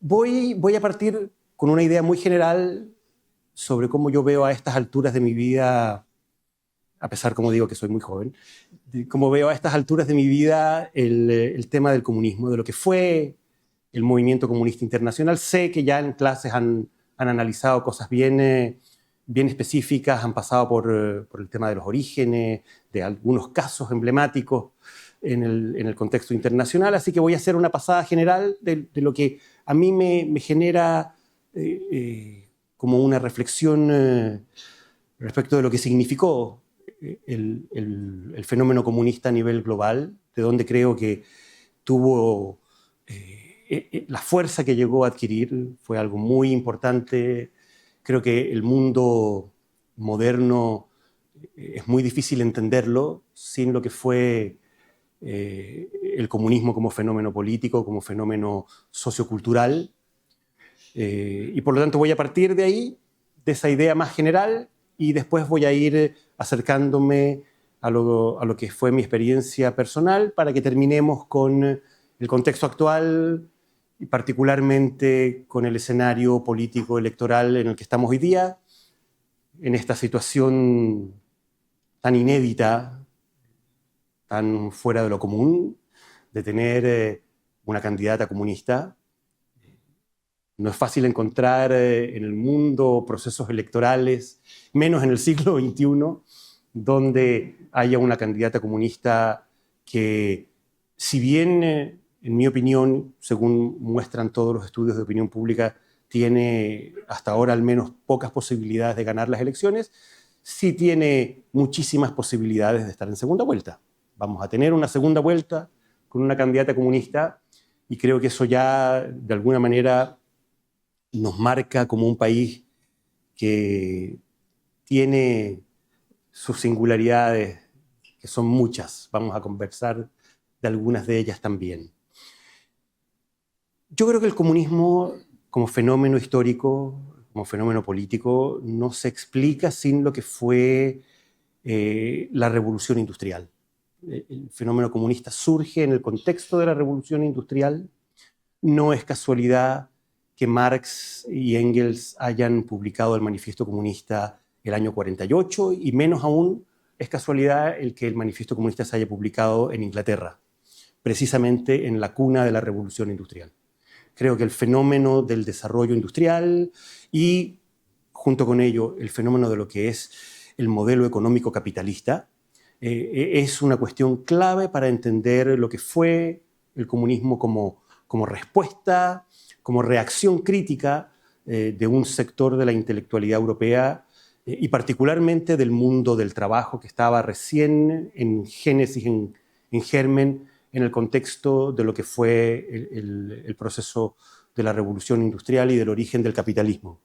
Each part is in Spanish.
Voy a partir con una idea muy general sobre cómo yo veo a estas alturas de mi vida, a pesar, como digo, que soy muy joven, cómo veo a estas alturas de mi vida el tema del comunismo, de lo que fue el movimiento comunista internacional. Sé que ya en clases han analizado cosas bien específicas, han pasado por el tema de los orígenes, de algunos casos emblemáticos en el contexto internacional, así que voy a hacer una pasada general de lo que a mí me genera como una reflexión respecto de lo que significó el fenómeno comunista a nivel global, de donde creo que tuvo la fuerza que llegó a adquirir, fue algo muy importante. Creo que el mundo moderno es muy difícil entenderlo sin lo que fue el comunismo como fenómeno político, como fenómeno sociocultural. Y por lo tanto voy a partir de ahí, de esa idea más general, y después voy a ir acercándome a lo que fue mi experiencia personal para que terminemos con el contexto actual y particularmente con el escenario político electoral en el que estamos hoy día, en esta situación tan inédita, tan fuera de lo común, de tener una candidata comunista. No es fácil encontrar en el mundo procesos electorales, menos en el siglo XXI, donde haya una candidata comunista que, si bien, en mi opinión, según muestran todos los estudios de opinión pública, tiene hasta ahora al menos pocas posibilidades de ganar las elecciones, sí tiene muchísimas posibilidades de estar en segunda vuelta. Vamos a tener una segunda vuelta con una candidata comunista y creo que eso ya, de alguna manera, nos marca como un país que tiene sus singularidades, que son muchas. Vamos a conversar de algunas de ellas también. Yo creo que el comunismo, como fenómeno histórico, como fenómeno político, no se explica sin lo que fue la revolución industrial. El fenómeno comunista surge en el contexto de la revolución industrial. No es casualidad que Marx y Engels hayan publicado el Manifiesto Comunista el año 48, y menos aún es casualidad el que el Manifiesto Comunista se haya publicado en Inglaterra, precisamente en la cuna de la Revolución Industrial. Creo que el fenómeno del desarrollo industrial y, junto con ello, el fenómeno de lo que es el modelo económico capitalista es una cuestión clave para entender lo que fue el comunismo como respuesta, como reacción crítica de un sector de la intelectualidad europea y particularmente del mundo del trabajo que estaba recién en génesis, en germen, en el contexto de lo que fue el proceso de la revolución industrial y del origen del capitalismo.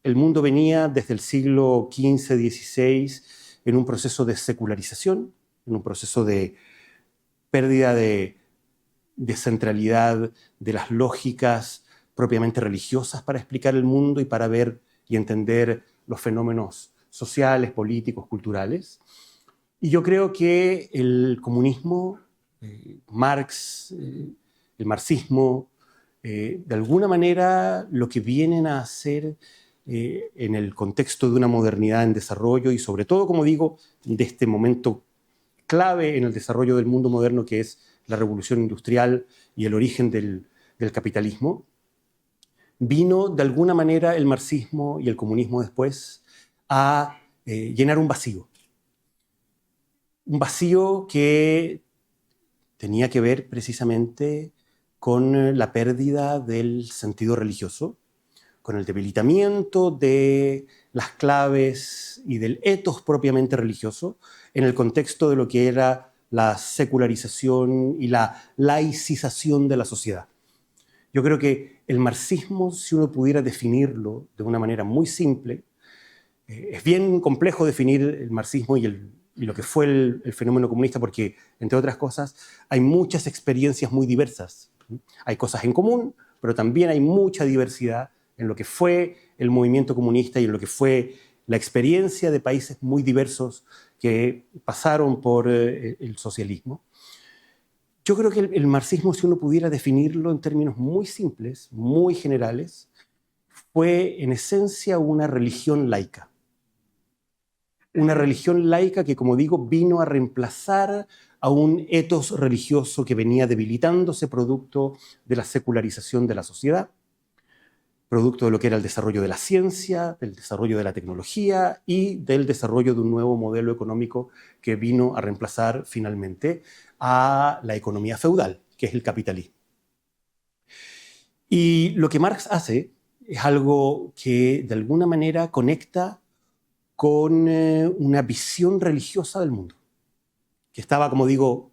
El mundo venía desde el siglo XV, XVI en un proceso de secularización, en un proceso de pérdida de centralidad de las lógicas propiamente religiosas para explicar el mundo y para ver y entender los fenómenos sociales, políticos, culturales. Y yo creo que el comunismo, Marx, el marxismo, de alguna manera lo que vienen a hacer en el contexto de una modernidad en desarrollo y sobre todo, como digo, de este momento clave en el desarrollo del mundo moderno que es la revolución industrial y el origen del capitalismo, vino de alguna manera el marxismo y el comunismo después a llenar un vacío. Un vacío que tenía que ver precisamente con la pérdida del sentido religioso, con el debilitamiento de las claves y del ethos propiamente religioso en el contexto de lo que era la secularización y la laicización de la sociedad. Yo creo que el marxismo, si uno pudiera definirlo de una manera muy simple, es bien complejo definir el marxismo y lo que fue el fenómeno comunista porque, entre otras cosas, hay muchas experiencias muy diversas. Hay cosas en común, pero también hay mucha diversidad en lo que fue el movimiento comunista y en lo que fue la experiencia de países muy diversos que pasaron por el socialismo. Yo creo que el marxismo, si uno pudiera definirlo en términos muy simples, muy generales, fue en esencia una religión laica. Una religión laica que, como digo, vino a reemplazar a un etos religioso que venía debilitándose producto de la secularización de la sociedad, producto de lo que era el desarrollo de la ciencia, del desarrollo de la tecnología y del desarrollo de un nuevo modelo económico que vino a reemplazar finalmente a la economía feudal, que es el capitalismo. Y lo que Marx hace es algo que de alguna manera conecta con una visión religiosa del mundo, que estaba, como digo,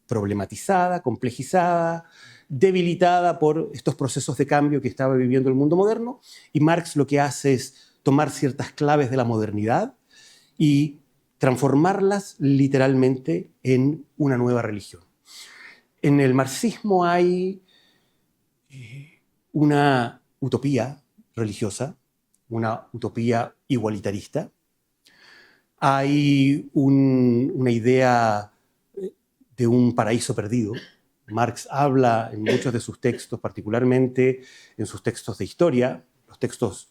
problematizada, complejizada, debilitada por estos procesos de cambio que estaba viviendo el mundo moderno, y Marx lo que hace es tomar ciertas claves de la modernidad y transformarlas literalmente en una nueva religión. En el marxismo hay una utopía religiosa, una utopía igualitarista. Hay una idea de un paraíso perdido. Marx habla en muchos de sus textos, particularmente en sus textos de historia, los textos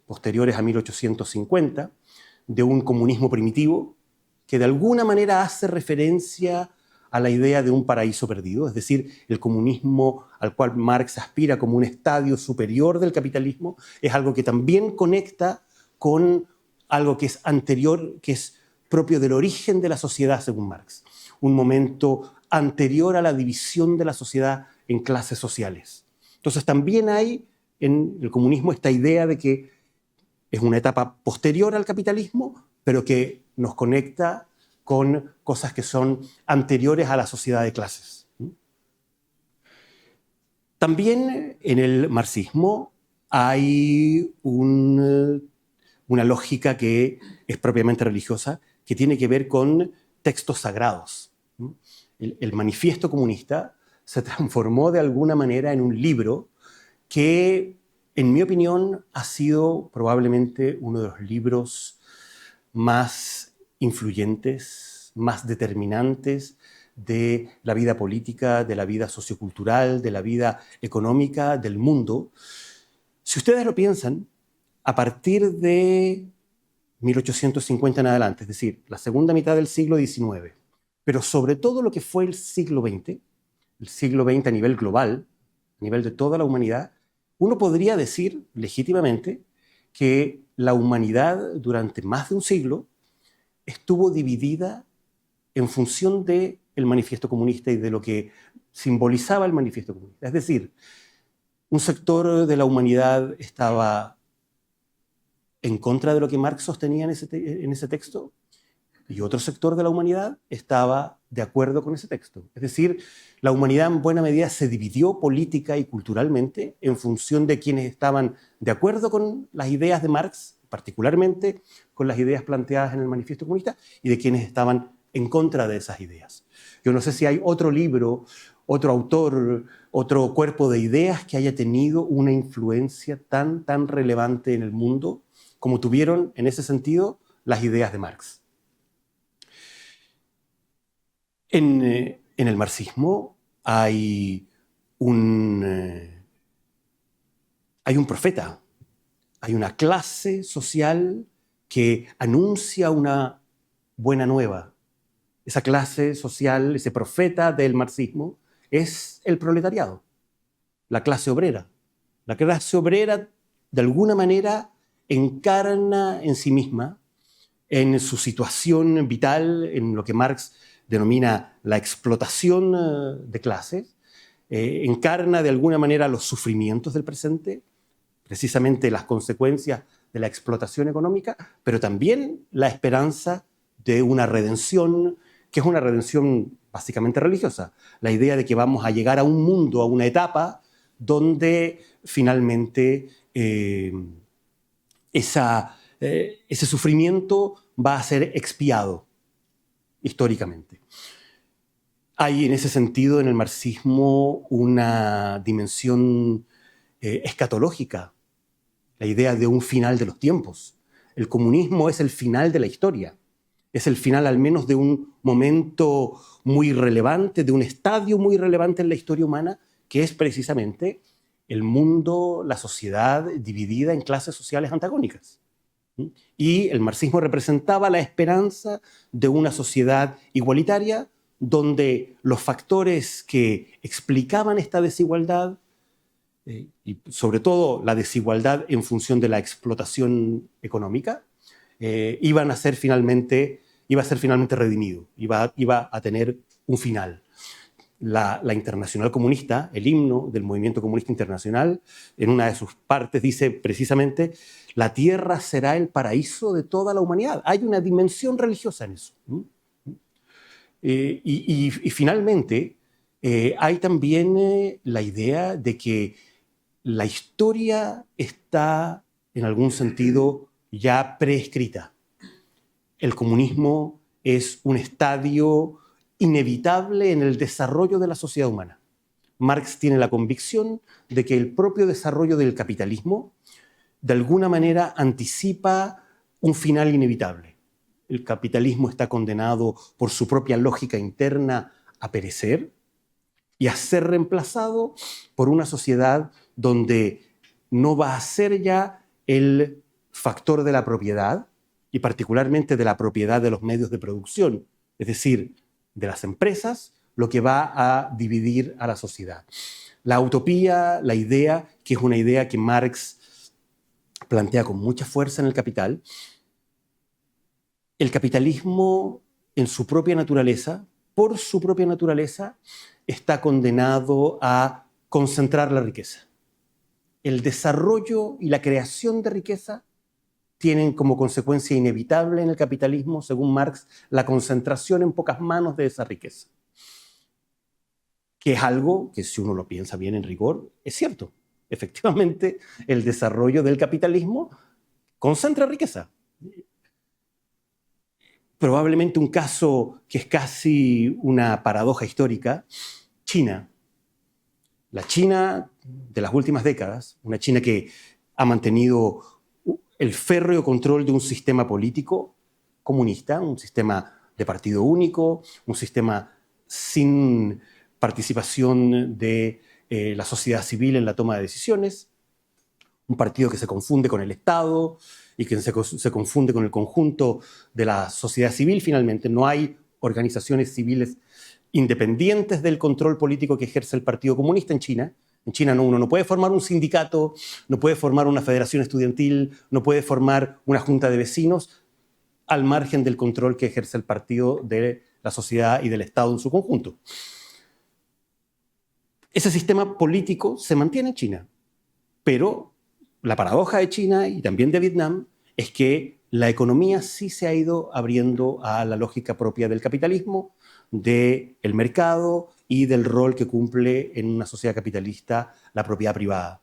posteriores a 1850, de un comunismo primitivo que de alguna manera hace referencia a la idea de un paraíso perdido, es decir, el comunismo al cual Marx aspira como un estadio superior del capitalismo, es algo que también conecta con algo que es anterior, que es propio del origen de la sociedad, según Marx, un momento anterior a la división de la sociedad en clases sociales. Entonces también hay en el comunismo esta idea de que es una etapa posterior al capitalismo, pero que nos conecta con cosas que son anteriores a la sociedad de clases. También en el marxismo hay una lógica que es propiamente religiosa, que tiene que ver con textos sagrados. El manifiesto comunista se transformó de alguna manera en un libro que, en mi opinión, ha sido probablemente uno de los libros más influyentes, más determinantes de la vida política, de la vida sociocultural, de la vida económica del mundo. Si ustedes lo piensan, a partir de 1850 en adelante, es decir, la segunda mitad del siglo XIX, pero sobre todo lo que fue el siglo XX a nivel global, a nivel de toda la humanidad, uno podría decir legítimamente que la humanidad durante más de un siglo estuvo dividida en función del manifiesto comunista y de lo que simbolizaba el manifiesto comunista. Es decir, un sector de la humanidad estaba en contra de lo que Marx sostenía en ese texto y otro sector de la humanidad estaba de acuerdo con ese texto. Es decir, la humanidad en buena medida se dividió política y culturalmente en función de quienes estaban de acuerdo con las ideas de Marx, particularmente con las ideas planteadas en el Manifiesto Comunista, y de quienes estaban en contra de esas ideas. Yo no sé si hay otro libro, otro autor, otro cuerpo de ideas que haya tenido una influencia tan relevante en el mundo como tuvieron en ese sentido las ideas de Marx. En el marxismo hay un profeta, hay una clase social que anuncia una buena nueva. Esa clase social, ese profeta del marxismo, es el proletariado, la clase obrera. La clase obrera, de alguna manera, encarna en sí misma, en su situación vital, en lo que Marx denomina la explotación de clases, encarna de alguna manera los sufrimientos del presente, precisamente las consecuencias de la explotación económica, pero también la esperanza de una redención, que es una redención básicamente religiosa, la idea de que vamos a llegar a un mundo, a una etapa donde finalmente ese sufrimiento va a ser expiado históricamente. Hay en ese sentido en el marxismo una dimensión escatológica, la idea de un final de los tiempos. El comunismo es el final de la historia, es el final al menos de un momento muy relevante, de un estadio muy relevante en la historia humana, que es precisamente el mundo, la sociedad dividida en clases sociales antagónicas. Y el marxismo representaba la esperanza de una sociedad igualitaria donde los factores que explicaban esta desigualdad, y sobre todo la desigualdad en función de la explotación económica, iba a ser finalmente redimido, iba a tener un final. La Internacional Comunista, el himno del movimiento comunista internacional, en una de sus partes dice precisamente: la tierra será el paraíso de toda la humanidad. Hay una dimensión religiosa en eso. Y finalmente, hay también la idea de que la historia está, en algún sentido, ya preescrita. El comunismo es un estadio inevitable en el desarrollo de la sociedad humana. Marx tiene la convicción de que el propio desarrollo del capitalismo de alguna manera anticipa un final inevitable. El capitalismo está condenado por su propia lógica interna a perecer y a ser reemplazado por una sociedad donde no va a ser ya el factor de la propiedad, y particularmente de la propiedad de los medios de producción, es decir, de las empresas, lo que va a dividir a la sociedad. La utopía, la idea, que es una idea que Marx plantea con mucha fuerza en El Capital, el capitalismo en su propia naturaleza, por su propia naturaleza, está condenado a concentrar la riqueza. El desarrollo y la creación de riqueza tienen como consecuencia inevitable en el capitalismo, según Marx, la concentración en pocas manos de esa riqueza. Que es algo que, si uno lo piensa bien en rigor, es cierto. Efectivamente, el desarrollo del capitalismo concentra riqueza. Probablemente un caso que es casi una paradoja histórica: China. La China de las últimas décadas, una China que ha mantenido el férreo control de un sistema político comunista, un sistema de partido único, un sistema sin participación de la sociedad civil en la toma de decisiones, un partido que se confunde con el Estado y que se confunde con el conjunto de la sociedad civil. Finalmente, no hay organizaciones civiles independientes del control político que ejerce el Partido Comunista en China. En China uno no puede formar un sindicato, no puede formar una federación estudiantil, no puede formar una junta de vecinos al margen del control que ejerce el partido de la sociedad y del Estado en su conjunto. Ese sistema político se mantiene en China, pero la paradoja de China y también de Vietnam es que la economía sí se ha ido abriendo a la lógica propia del capitalismo, del mercado y del rol que cumple en una sociedad capitalista la propiedad privada.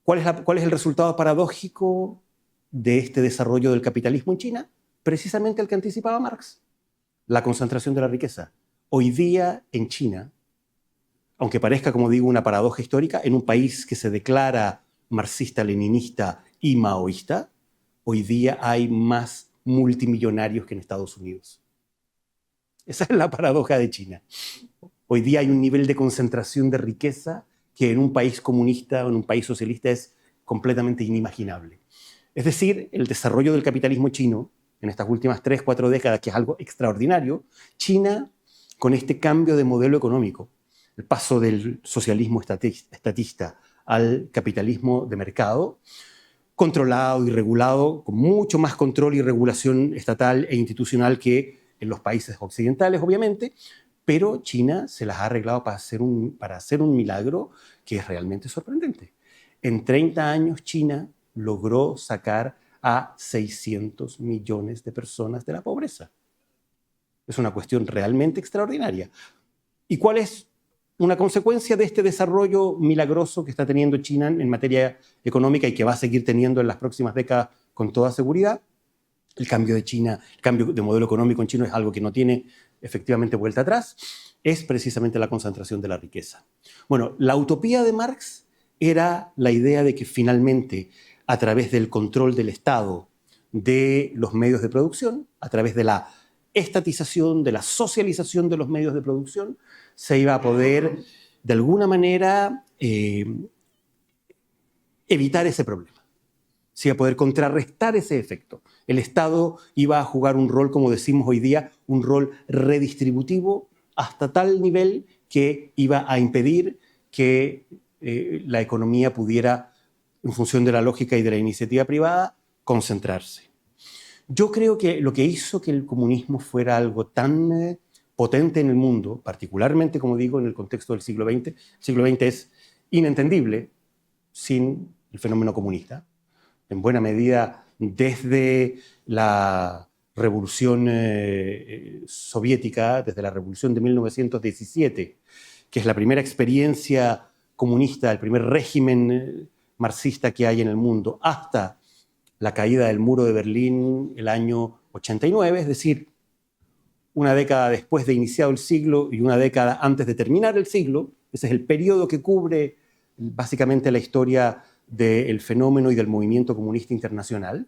¿Cuál es el resultado paradójico de este desarrollo del capitalismo en China? Precisamente el que anticipaba Marx: la concentración de la riqueza. Hoy día en China, aunque parezca, como digo, una paradoja histórica, en un país que se declara marxista, leninista y maoísta, hoy día hay más multimillonarios que en Estados Unidos. Esa es la paradoja de China. Hoy día hay un nivel de concentración de riqueza que en un país comunista o en un país socialista es completamente inimaginable. Es decir, el desarrollo del capitalismo chino en estas últimas 3-4 décadas, que es algo extraordinario, China, con este cambio de modelo económico, el paso del socialismo estatista al capitalismo de mercado, controlado y regulado, con mucho más control y regulación estatal e institucional que en los países occidentales, obviamente, pero China se las ha arreglado para hacer un milagro que es realmente sorprendente. En 30 años China logró sacar a 600 millones de personas de la pobreza. Es una cuestión realmente extraordinaria. ¿Y cuál es una consecuencia de este desarrollo milagroso que está teniendo China en materia económica y que va a seguir teniendo en las próximas décadas con toda seguridad? El cambio de modelo económico en China es algo que no tiene efectivamente vuelta atrás, es precisamente la concentración de la riqueza. Bueno, la utopía de Marx era la idea de que finalmente, a través del control del Estado, de los medios de producción, a través de la estatización, de la socialización de los medios de producción, se iba a poder, de alguna manera, evitar ese problema. Se iba a poder contrarrestar ese efecto. El Estado iba a jugar un rol, como decimos hoy día, un rol redistributivo hasta tal nivel que iba a impedir que la economía pudiera, en función de la lógica y de la iniciativa privada, concentrarse. Yo creo que lo que hizo que el comunismo fuera algo tan potente en el mundo, particularmente, como digo, en el contexto del siglo XX, el siglo XX es inentendible sin el fenómeno comunista. En buena medida, desde la revolución soviética, desde la revolución de 1917, que es la primera experiencia comunista, el primer régimen marxista que hay en el mundo, hasta la caída del muro de Berlín el año 89, es decir, una década después de iniciado el siglo y una década antes de terminar el siglo. Ese es el periodo que cubre básicamente la historia del fenómeno y del movimiento comunista internacional.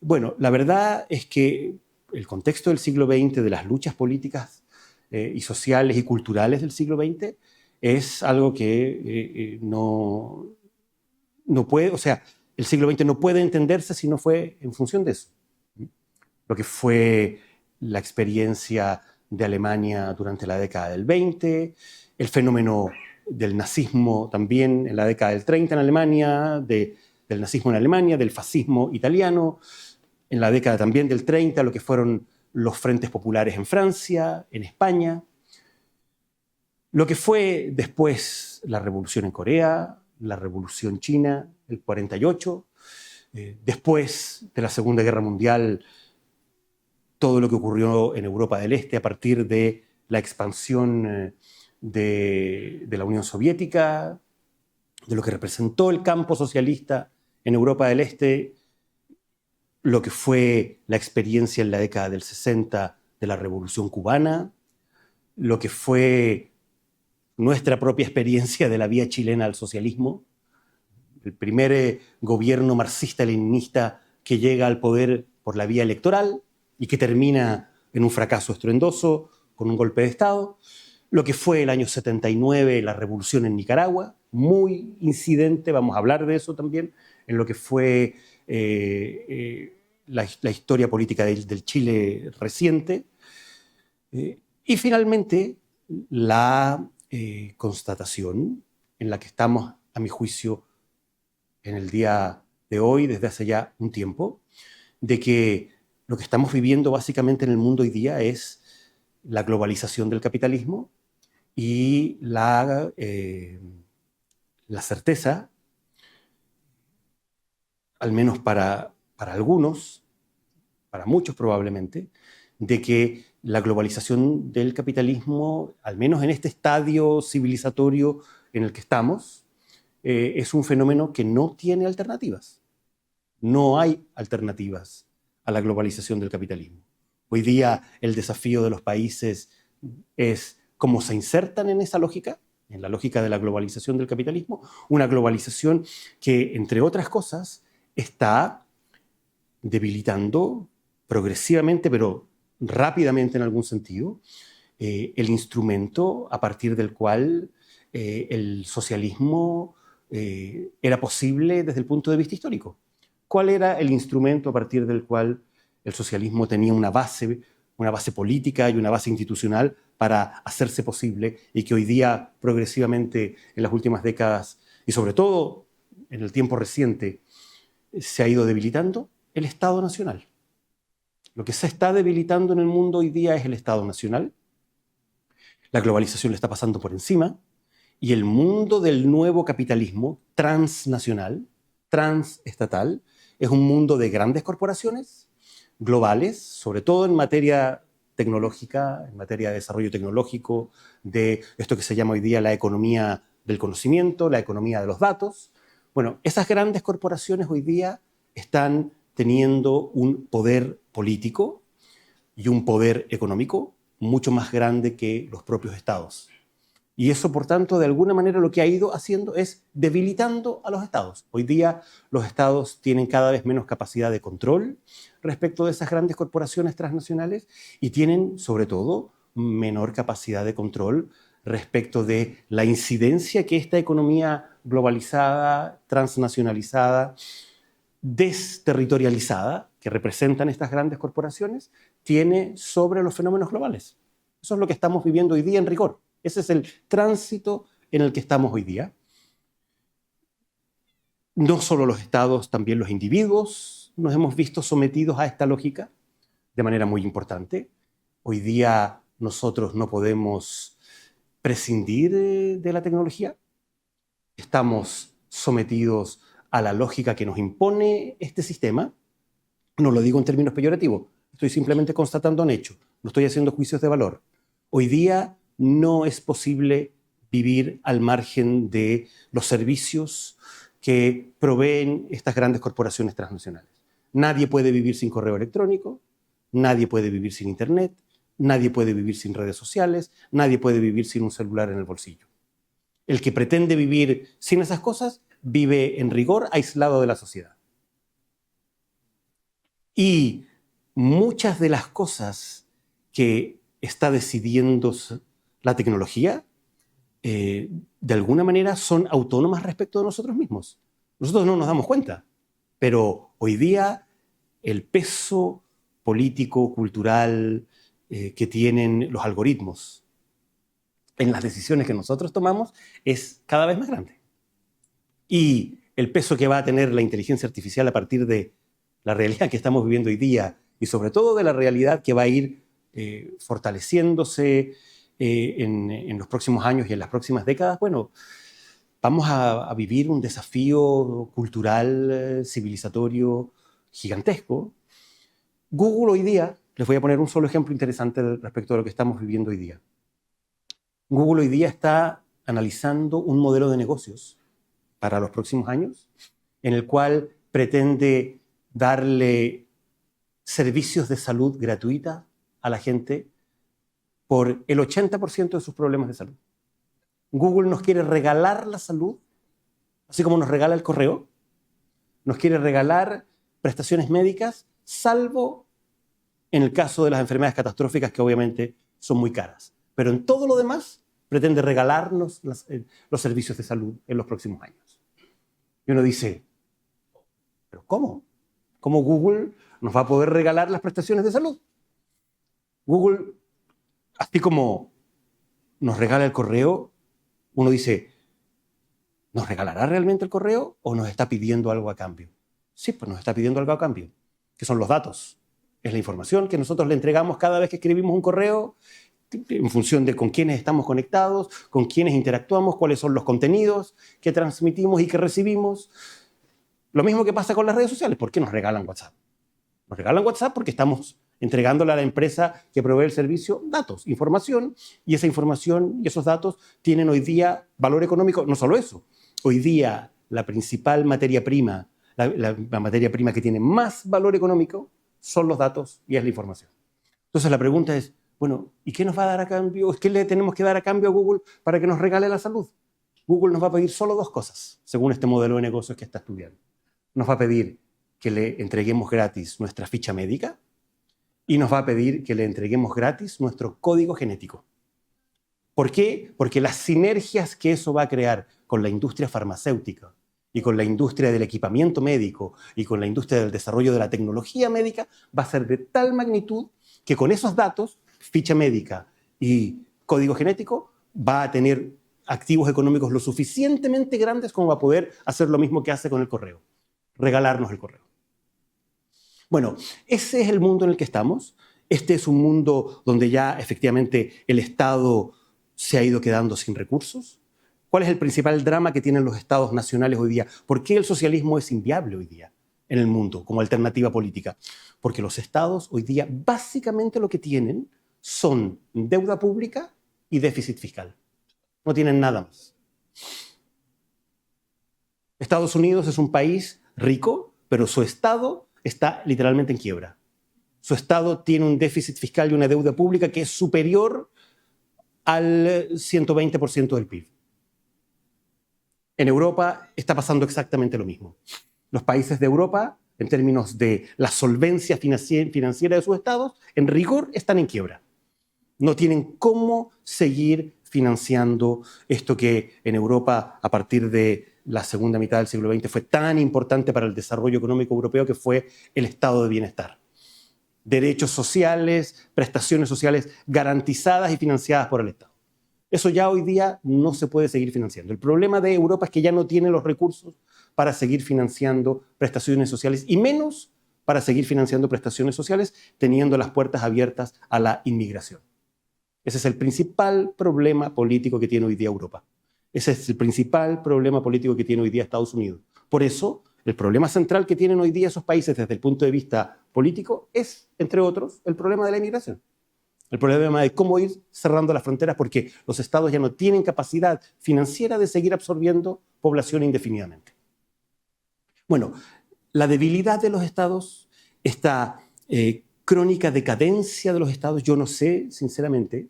Bueno, la verdad es que el contexto del siglo XX, de las luchas políticas y sociales y culturales del siglo XX, es algo que no puede, o sea, el siglo XX no puede entenderse si no fue en función de eso. Lo que fue la experiencia de Alemania durante la década del 20, el fenómeno del nazismo también en la década del 30 en Alemania, del nazismo en Alemania, del fascismo italiano, en la década también del 30, lo que fueron los frentes populares en Francia, en España, lo que fue después la revolución en Corea, la revolución china, el 48, después de la Segunda Guerra Mundial, todo lo que ocurrió en Europa del Este a partir de la expansión de la Unión Soviética, de lo que representó el campo socialista en Europa del Este, lo que fue la experiencia en la década del 60 de la Revolución Cubana, lo que fue nuestra propia experiencia de la vía chilena al socialismo, el primer gobierno marxista-leninista que llega al poder por la vía electoral y que termina en un fracaso estruendoso con un golpe de Estado, lo que fue el año 79, la revolución en Nicaragua, muy incidente, vamos a hablar de eso también, en lo que fue la historia política del Chile reciente, y finalmente la constatación en la que estamos, a mi juicio, en el día de hoy, desde hace ya un tiempo, de que lo que estamos viviendo básicamente en el mundo hoy día es la globalización del capitalismo y la certeza, al menos para algunos, para muchos probablemente, de que la globalización del capitalismo, al menos en este estadio civilizatorio en el que estamos, es un fenómeno que no tiene alternativas. No hay alternativas a la globalización del capitalismo. Hoy día el desafío de los países es cómo se insertan en esa lógica, en la lógica de la globalización del capitalismo, una globalización que, entre otras cosas, está debilitando progresivamente, pero rápidamente en algún sentido, el instrumento a partir del cual el socialismo era posible desde el punto de vista histórico. ¿Cuál era el instrumento a partir del cual el socialismo tenía una base política y una base institucional para hacerse posible y que hoy día progresivamente en las últimas décadas y sobre todo en el tiempo reciente se ha ido debilitando? El Estado Nacional. Lo que se está debilitando en el mundo hoy día es el Estado Nacional. La globalización le está pasando por encima y el mundo del nuevo capitalismo transnacional, transestatal, es un mundo de grandes corporaciones globales, sobre todo en materia tecnológica, en materia de desarrollo tecnológico, de esto que se llama hoy día la economía del conocimiento, la economía de los datos. Bueno, esas grandes corporaciones hoy día están teniendo un poder político y un poder económico mucho más grande que los propios estados. Y eso, por tanto, de alguna manera lo que ha ido haciendo es debilitando a los estados. Hoy día los estados tienen cada vez menos capacidad de control respecto de esas grandes corporaciones transnacionales y tienen, sobre todo, menor capacidad de control respecto de la incidencia que esta economía globalizada, transnacionalizada, desterritorializada, que representan estas grandes corporaciones, tiene sobre los fenómenos globales. Eso es lo que estamos viviendo hoy día en rigor. Ese es el tránsito en el que estamos hoy día. No solo los estados, también los individuos nos hemos visto sometidos a esta lógica de manera muy importante. Hoy día nosotros no podemos prescindir de la tecnología. Estamos sometidos a la lógica que nos impone este sistema. No lo digo en términos peyorativos, estoy simplemente constatando un hecho, no estoy haciendo juicios de valor. Hoy día no es posible vivir al margen de los servicios que proveen estas grandes corporaciones transnacionales. Nadie puede vivir sin correo electrónico, nadie puede vivir sin internet, nadie puede vivir sin redes sociales, nadie puede vivir sin un celular en el bolsillo. El que pretende vivir sin esas cosas vive en rigor aislado de la sociedad. Y muchas de las cosas que está decidiendo la tecnología, de alguna manera son autónomas respecto de nosotros mismos. Nosotros no nos damos cuenta, pero hoy día el peso político, cultural, que tienen los algoritmos en las decisiones que nosotros tomamos es cada vez más grande. Y el peso que va a tener la inteligencia artificial a partir de la realidad que estamos viviendo hoy día y sobre todo de la realidad que va a ir fortaleciéndose en los próximos años y en las próximas décadas, bueno, vamos a vivir un desafío cultural, civilizatorio, gigantesco. Google hoy día, les voy a poner un solo ejemplo interesante respecto a lo que estamos viviendo hoy día. Google hoy día está analizando un modelo de negocios para los próximos años en el cual pretende darle servicios de salud gratuita a la gente por el 80% de sus problemas de salud. Google nos quiere regalar la salud, así como nos regala el correo, nos quiere regalar prestaciones médicas, salvo en el caso de las enfermedades catastróficas, que obviamente son muy caras. Pero en todo lo demás pretende regalarnos los servicios de salud en los próximos años. Y uno dice, ¿pero cómo? ¿Cómo Google nos va a poder regalar las prestaciones de salud? Google, así como nos regala el correo, uno dice, ¿nos regalará realmente el correo o nos está pidiendo algo a cambio? Sí, pues nos está pidiendo algo a cambio, que son los datos. Es la información que nosotros le entregamos cada vez que escribimos un correo, en función de con quiénes estamos conectados, con quiénes interactuamos, cuáles son los contenidos que transmitimos y que recibimos. Lo mismo que pasa con las redes sociales. ¿Por qué nos regalan WhatsApp? Nos regalan WhatsApp porque estamos entregándole a la empresa que provee el servicio datos, información, y esa información y esos datos tienen hoy día valor económico. No solo eso, hoy día la principal materia prima, la materia prima que tiene más valor económico son los datos y es la información. Entonces la pregunta es, bueno, ¿y qué nos va a dar a cambio? ¿Qué le tenemos que dar a cambio a Google para que nos regale la salud? Google nos va a pedir solo dos cosas, según este modelo de negocios que está estudiando. Nos va a pedir que le entreguemos gratis nuestra ficha médica y nos va a pedir que le entreguemos gratis nuestro código genético. ¿Por qué? Porque las sinergias que eso va a crear con la industria farmacéutica y con la industria del equipamiento médico y con la industria del desarrollo de la tecnología médica va a ser de tal magnitud que con esos datos, ficha médica y código genético, va a tener activos económicos lo suficientemente grandes como para poder hacer lo mismo que hace con el correo, regalarnos el correo. Bueno, ese es el mundo en el que estamos. Este es un mundo donde ya efectivamente el Estado se ha ido quedando sin recursos. ¿Cuál es el principal drama que tienen los estados nacionales hoy día? ¿Por qué el socialismo es inviable hoy día en el mundo como alternativa política? Porque los estados hoy día básicamente lo que tienen son deuda pública y déficit fiscal. No tienen nada más. Estados Unidos es un país rico, pero su Estado está literalmente en quiebra. Su Estado tiene un déficit fiscal y una deuda pública que es superior al 120% del PIB. En Europa está pasando exactamente lo mismo. Los países de Europa, en términos de la solvencia financiera de sus estados, en rigor están en quiebra. No tienen cómo seguir financiando esto que en Europa, a partir de la segunda mitad del siglo XX, fue tan importante para el desarrollo económico europeo, que fue el estado de bienestar. Derechos sociales, prestaciones sociales garantizadas y financiadas por el Estado. Eso ya hoy día no se puede seguir financiando. El problema de Europa es que ya no tiene los recursos para seguir financiando prestaciones sociales, y menos para seguir financiando prestaciones sociales teniendo las puertas abiertas a la inmigración. Ese es el principal problema político que tiene hoy día Europa. Ese es el principal problema político que tiene hoy día Estados Unidos. Por eso, el problema central que tienen hoy día esos países desde el punto de vista político es, entre otros, el problema de la inmigración. El problema de cómo ir cerrando las fronteras, porque los estados ya no tienen capacidad financiera de seguir absorbiendo población indefinidamente. Bueno, la debilidad de los estados, esta crónica decadencia de los estados, yo no sé, sinceramente,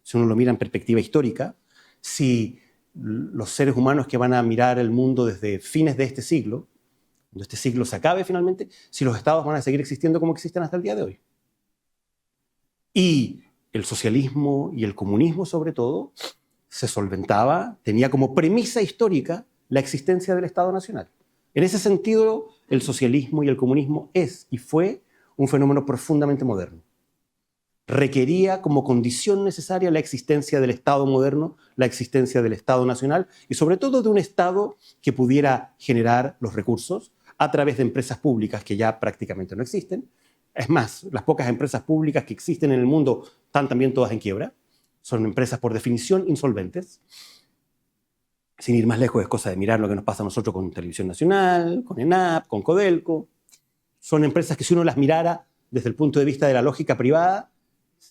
si uno lo mira en perspectiva histórica, si los seres humanos que van a mirar el mundo desde fines de este siglo, cuando este siglo se acabe finalmente, si los estados van a seguir existiendo como existen hasta el día de hoy. Y el socialismo y el comunismo, sobre todo, se solventaba, tenía como premisa histórica la existencia del Estado Nacional. En ese sentido, el socialismo y el comunismo es y fue un fenómeno profundamente moderno. Requería como condición necesaria la existencia del Estado moderno, la existencia del Estado Nacional y sobre todo de un Estado que pudiera generar los recursos a través de empresas públicas que ya prácticamente no existen. Es más, las pocas empresas públicas que existen en el mundo están también todas en quiebra. Son empresas por definición insolventes. Sin ir más lejos, es cosa de mirar lo que nos pasa a nosotros con Televisión Nacional, con ENAP, con Codelco. Son empresas que si uno las mirara desde el punto de vista de la lógica privada,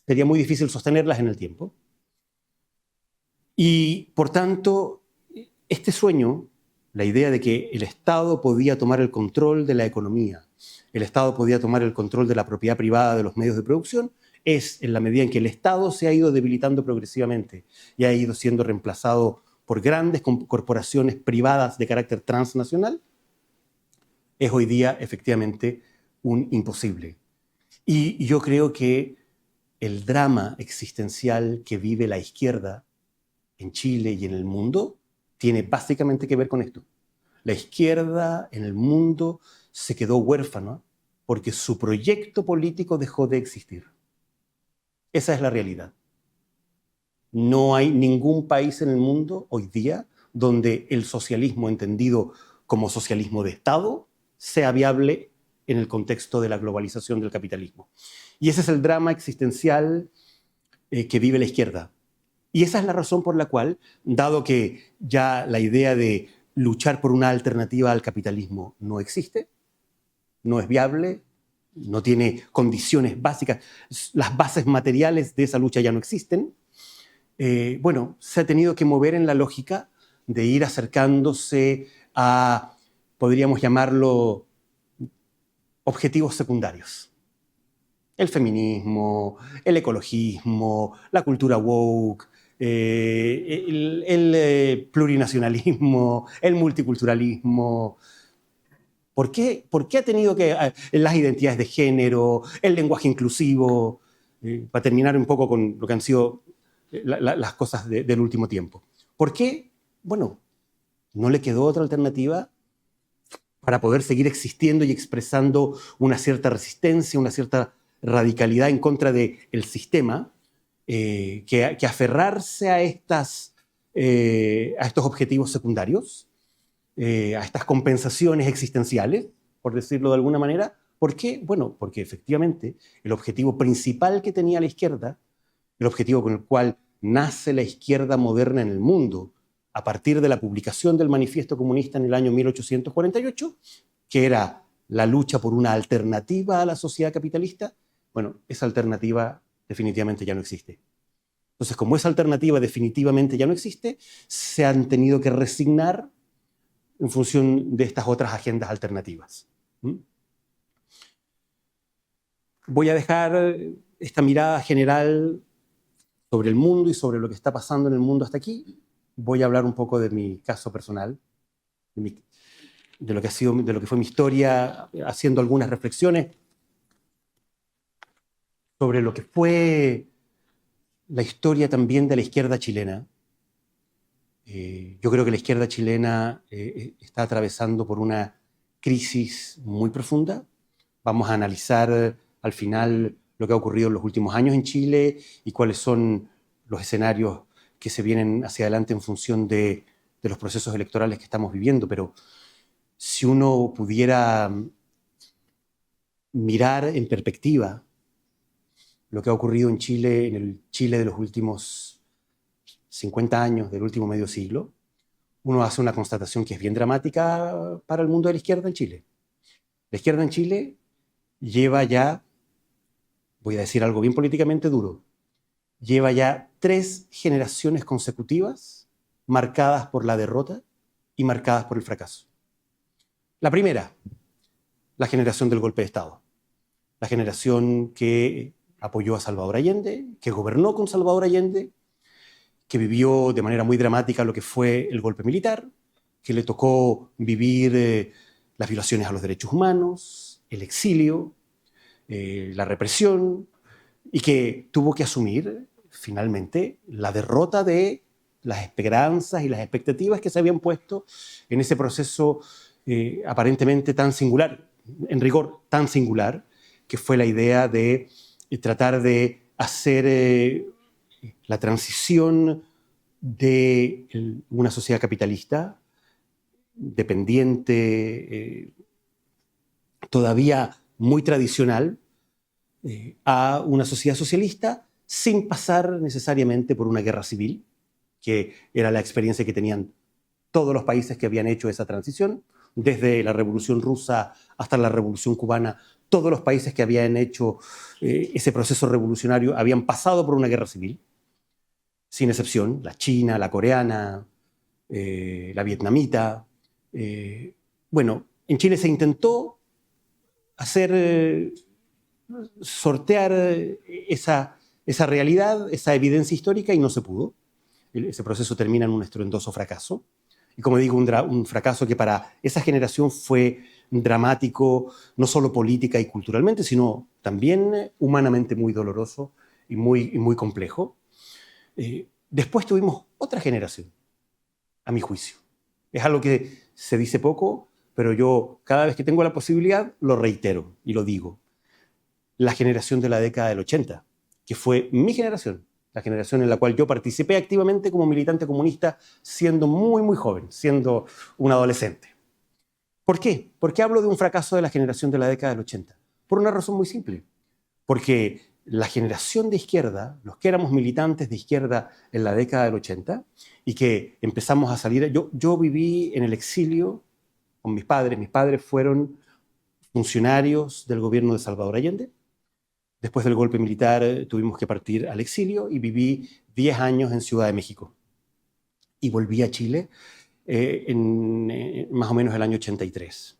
sería muy difícil sostenerlas en el tiempo. Y, por tanto, este sueño, la idea de que el Estado podía tomar el control de la economía, el Estado podía tomar el control de la propiedad privada de los medios de producción, es en la medida en que el Estado se ha ido debilitando progresivamente y ha ido siendo reemplazado por grandes corporaciones privadas de carácter transnacional, es hoy día efectivamente un imposible. Y yo creo que el drama existencial que vive la izquierda en Chile y en el mundo tiene básicamente que ver con esto. La izquierda en el mundo se quedó huérfana porque su proyecto político dejó de existir. Esa es la realidad. No hay ningún país en el mundo hoy día donde el socialismo entendido como socialismo de Estado sea viable en el contexto de la globalización del capitalismo. Y ese es el drama existencial que vive la izquierda. Y esa es la razón por la cual, dado que ya la idea de luchar por una alternativa al capitalismo no existe, no es viable, no tiene condiciones básicas, las bases materiales de esa lucha ya no existen, bueno, se ha tenido que mover en la lógica de ir acercándose a, podríamos llamarlo, objetivos secundarios. El feminismo, el ecologismo, la cultura woke, el plurinacionalismo, el multiculturalismo. ¿Por qué ha tenido que las identidades de género, el lenguaje inclusivo, para terminar un poco con lo que han sido las cosas del último tiempo? ¿Por qué? Bueno, no le quedó otra alternativa para poder seguir existiendo y expresando una cierta resistencia, una cierta radicalidad en contra del sistema, que aferrarse a estos objetivos secundarios, a estas compensaciones existenciales, por decirlo de alguna manera. ¿Por qué? Bueno, porque efectivamente el objetivo principal que tenía la izquierda, el objetivo con el cual nace la izquierda moderna en el mundo, a partir de la publicación del Manifiesto Comunista en el año 1848, que era la lucha por una alternativa a la sociedad capitalista, bueno, esa alternativa definitivamente ya no existe. Entonces, como esa alternativa definitivamente ya no existe, se han tenido que resignar en función de estas otras agendas alternativas. Voy a dejar esta mirada general sobre el mundo y sobre lo que está pasando en el mundo hasta aquí, voy a hablar un poco de mi caso personal, de lo que ha sido, de lo que fue mi historia, haciendo algunas reflexiones sobre lo que fue la historia también de la izquierda chilena. Yo creo que la izquierda chilena está atravesando por una crisis muy profunda. Vamos a analizar al final lo que ha ocurrido en los últimos años en Chile y cuáles son los escenarios que se vienen hacia adelante en función de los procesos electorales que estamos viviendo. Pero si uno pudiera mirar en perspectiva lo que ha ocurrido en Chile, en el Chile de los últimos 50 años, del último medio siglo, uno hace una constatación que es bien dramática para el mundo de la izquierda en Chile. La izquierda en Chile lleva ya, voy a decir algo bien políticamente duro, lleva ya 3 generaciones consecutivas marcadas por la derrota y marcadas por el fracaso. La primera, la generación del golpe de Estado. La generación que apoyó a Salvador Allende, que gobernó con Salvador Allende, que vivió de manera muy dramática lo que fue el golpe militar, que le tocó vivir las violaciones a los derechos humanos, el exilio, la represión, y que tuvo que asumir finalmente la derrota de las esperanzas y las expectativas que se habían puesto en ese proceso aparentemente tan singular, en rigor tan singular, que fue la idea de tratar de hacer la transición de una sociedad capitalista dependiente, todavía muy tradicional, a una sociedad socialista sin pasar necesariamente por una guerra civil, que era la experiencia que tenían todos los países que habían hecho esa transición, desde la Revolución Rusa hasta la Revolución Cubana. Todos los países que habían hecho ese proceso revolucionario habían pasado por una guerra civil, sin excepción, la china, la coreana, la vietnamita. Bueno, en Chile se intentó hacer, sortear esa realidad, esa evidencia histórica, y no se pudo. Ese proceso termina en un estruendoso fracaso. Y como digo, un fracaso que para esa generación fue dramático, no solo política y culturalmente, sino también humanamente muy doloroso y muy complejo. Después tuvimos otra generación, a mi juicio. Es algo que se dice poco, pero yo cada vez que tengo la posibilidad lo reitero y lo digo. La generación de la década del 80, que fue mi generación, la generación en la cual yo participé activamente como militante comunista siendo muy joven, siendo un adolescente. ¿Por qué? ¿Por qué hablo de un fracaso de la generación de la década del 80? Por una razón muy simple. Porque la generación de izquierda, los que éramos militantes de izquierda en la década del 80 y que empezamos a salir, yo viví en el exilio con mis padres fueron funcionarios del gobierno de Salvador Allende. Después del golpe militar tuvimos que partir al exilio y viví 10 años en Ciudad de México. Y volví a Chile más o menos el año 83.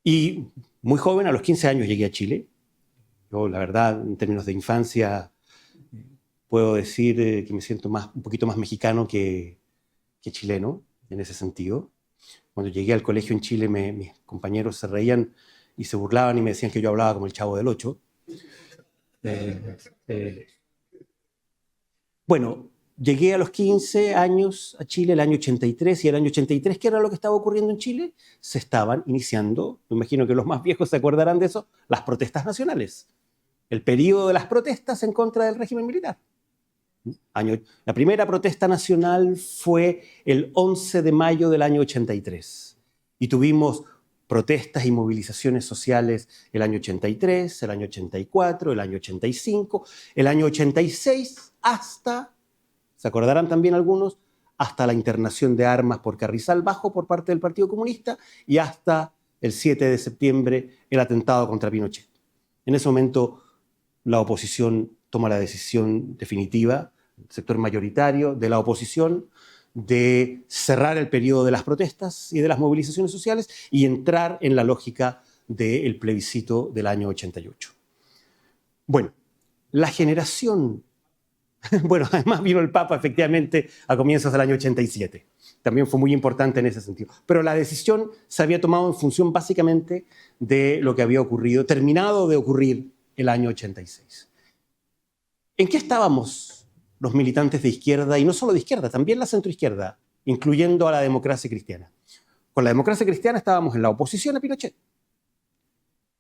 Y muy joven, a los 15 años llegué a Chile. Yo, la verdad, en términos de infancia, puedo decir que me siento un poquito más mexicano que chileno, en ese sentido. Cuando llegué al colegio en Chile, mis compañeros se reían y se burlaban y me decían que yo hablaba como el Chavo del Ocho. Bueno, llegué a los 15 años a Chile, el año 83, y el año 83, ¿qué era lo que estaba ocurriendo en Chile? Se estaban iniciando, me imagino que los más viejos se acordarán de eso, las protestas nacionales. El periodo de las protestas en contra del régimen militar. La primera protesta nacional fue el 11 de mayo del año 83. Y tuvimos protestas y movilizaciones sociales el año 83, el año 84, el año 85, el año 86, hasta, se acordarán también algunos, hasta la internación de armas por Carrizal Bajo por parte del Partido Comunista y hasta el 7 de septiembre el atentado contra Pinochet. En ese momento la oposición toma la decisión definitiva, el sector mayoritario de la oposición, de cerrar el periodo de las protestas y de las movilizaciones sociales y entrar en la lógica del plebiscito del año 88. Bueno, la generación Bueno, además vino el Papa efectivamente a comienzos del año 87. También fue muy importante en ese sentido. Pero la decisión se había tomado en función básicamente de lo que había ocurrido, terminado de ocurrir el año 86. ¿En qué estábamos los militantes de izquierda, y no solo de izquierda, también la centroizquierda, incluyendo a la democracia cristiana? Con la democracia cristiana estábamos en la oposición a Pinochet.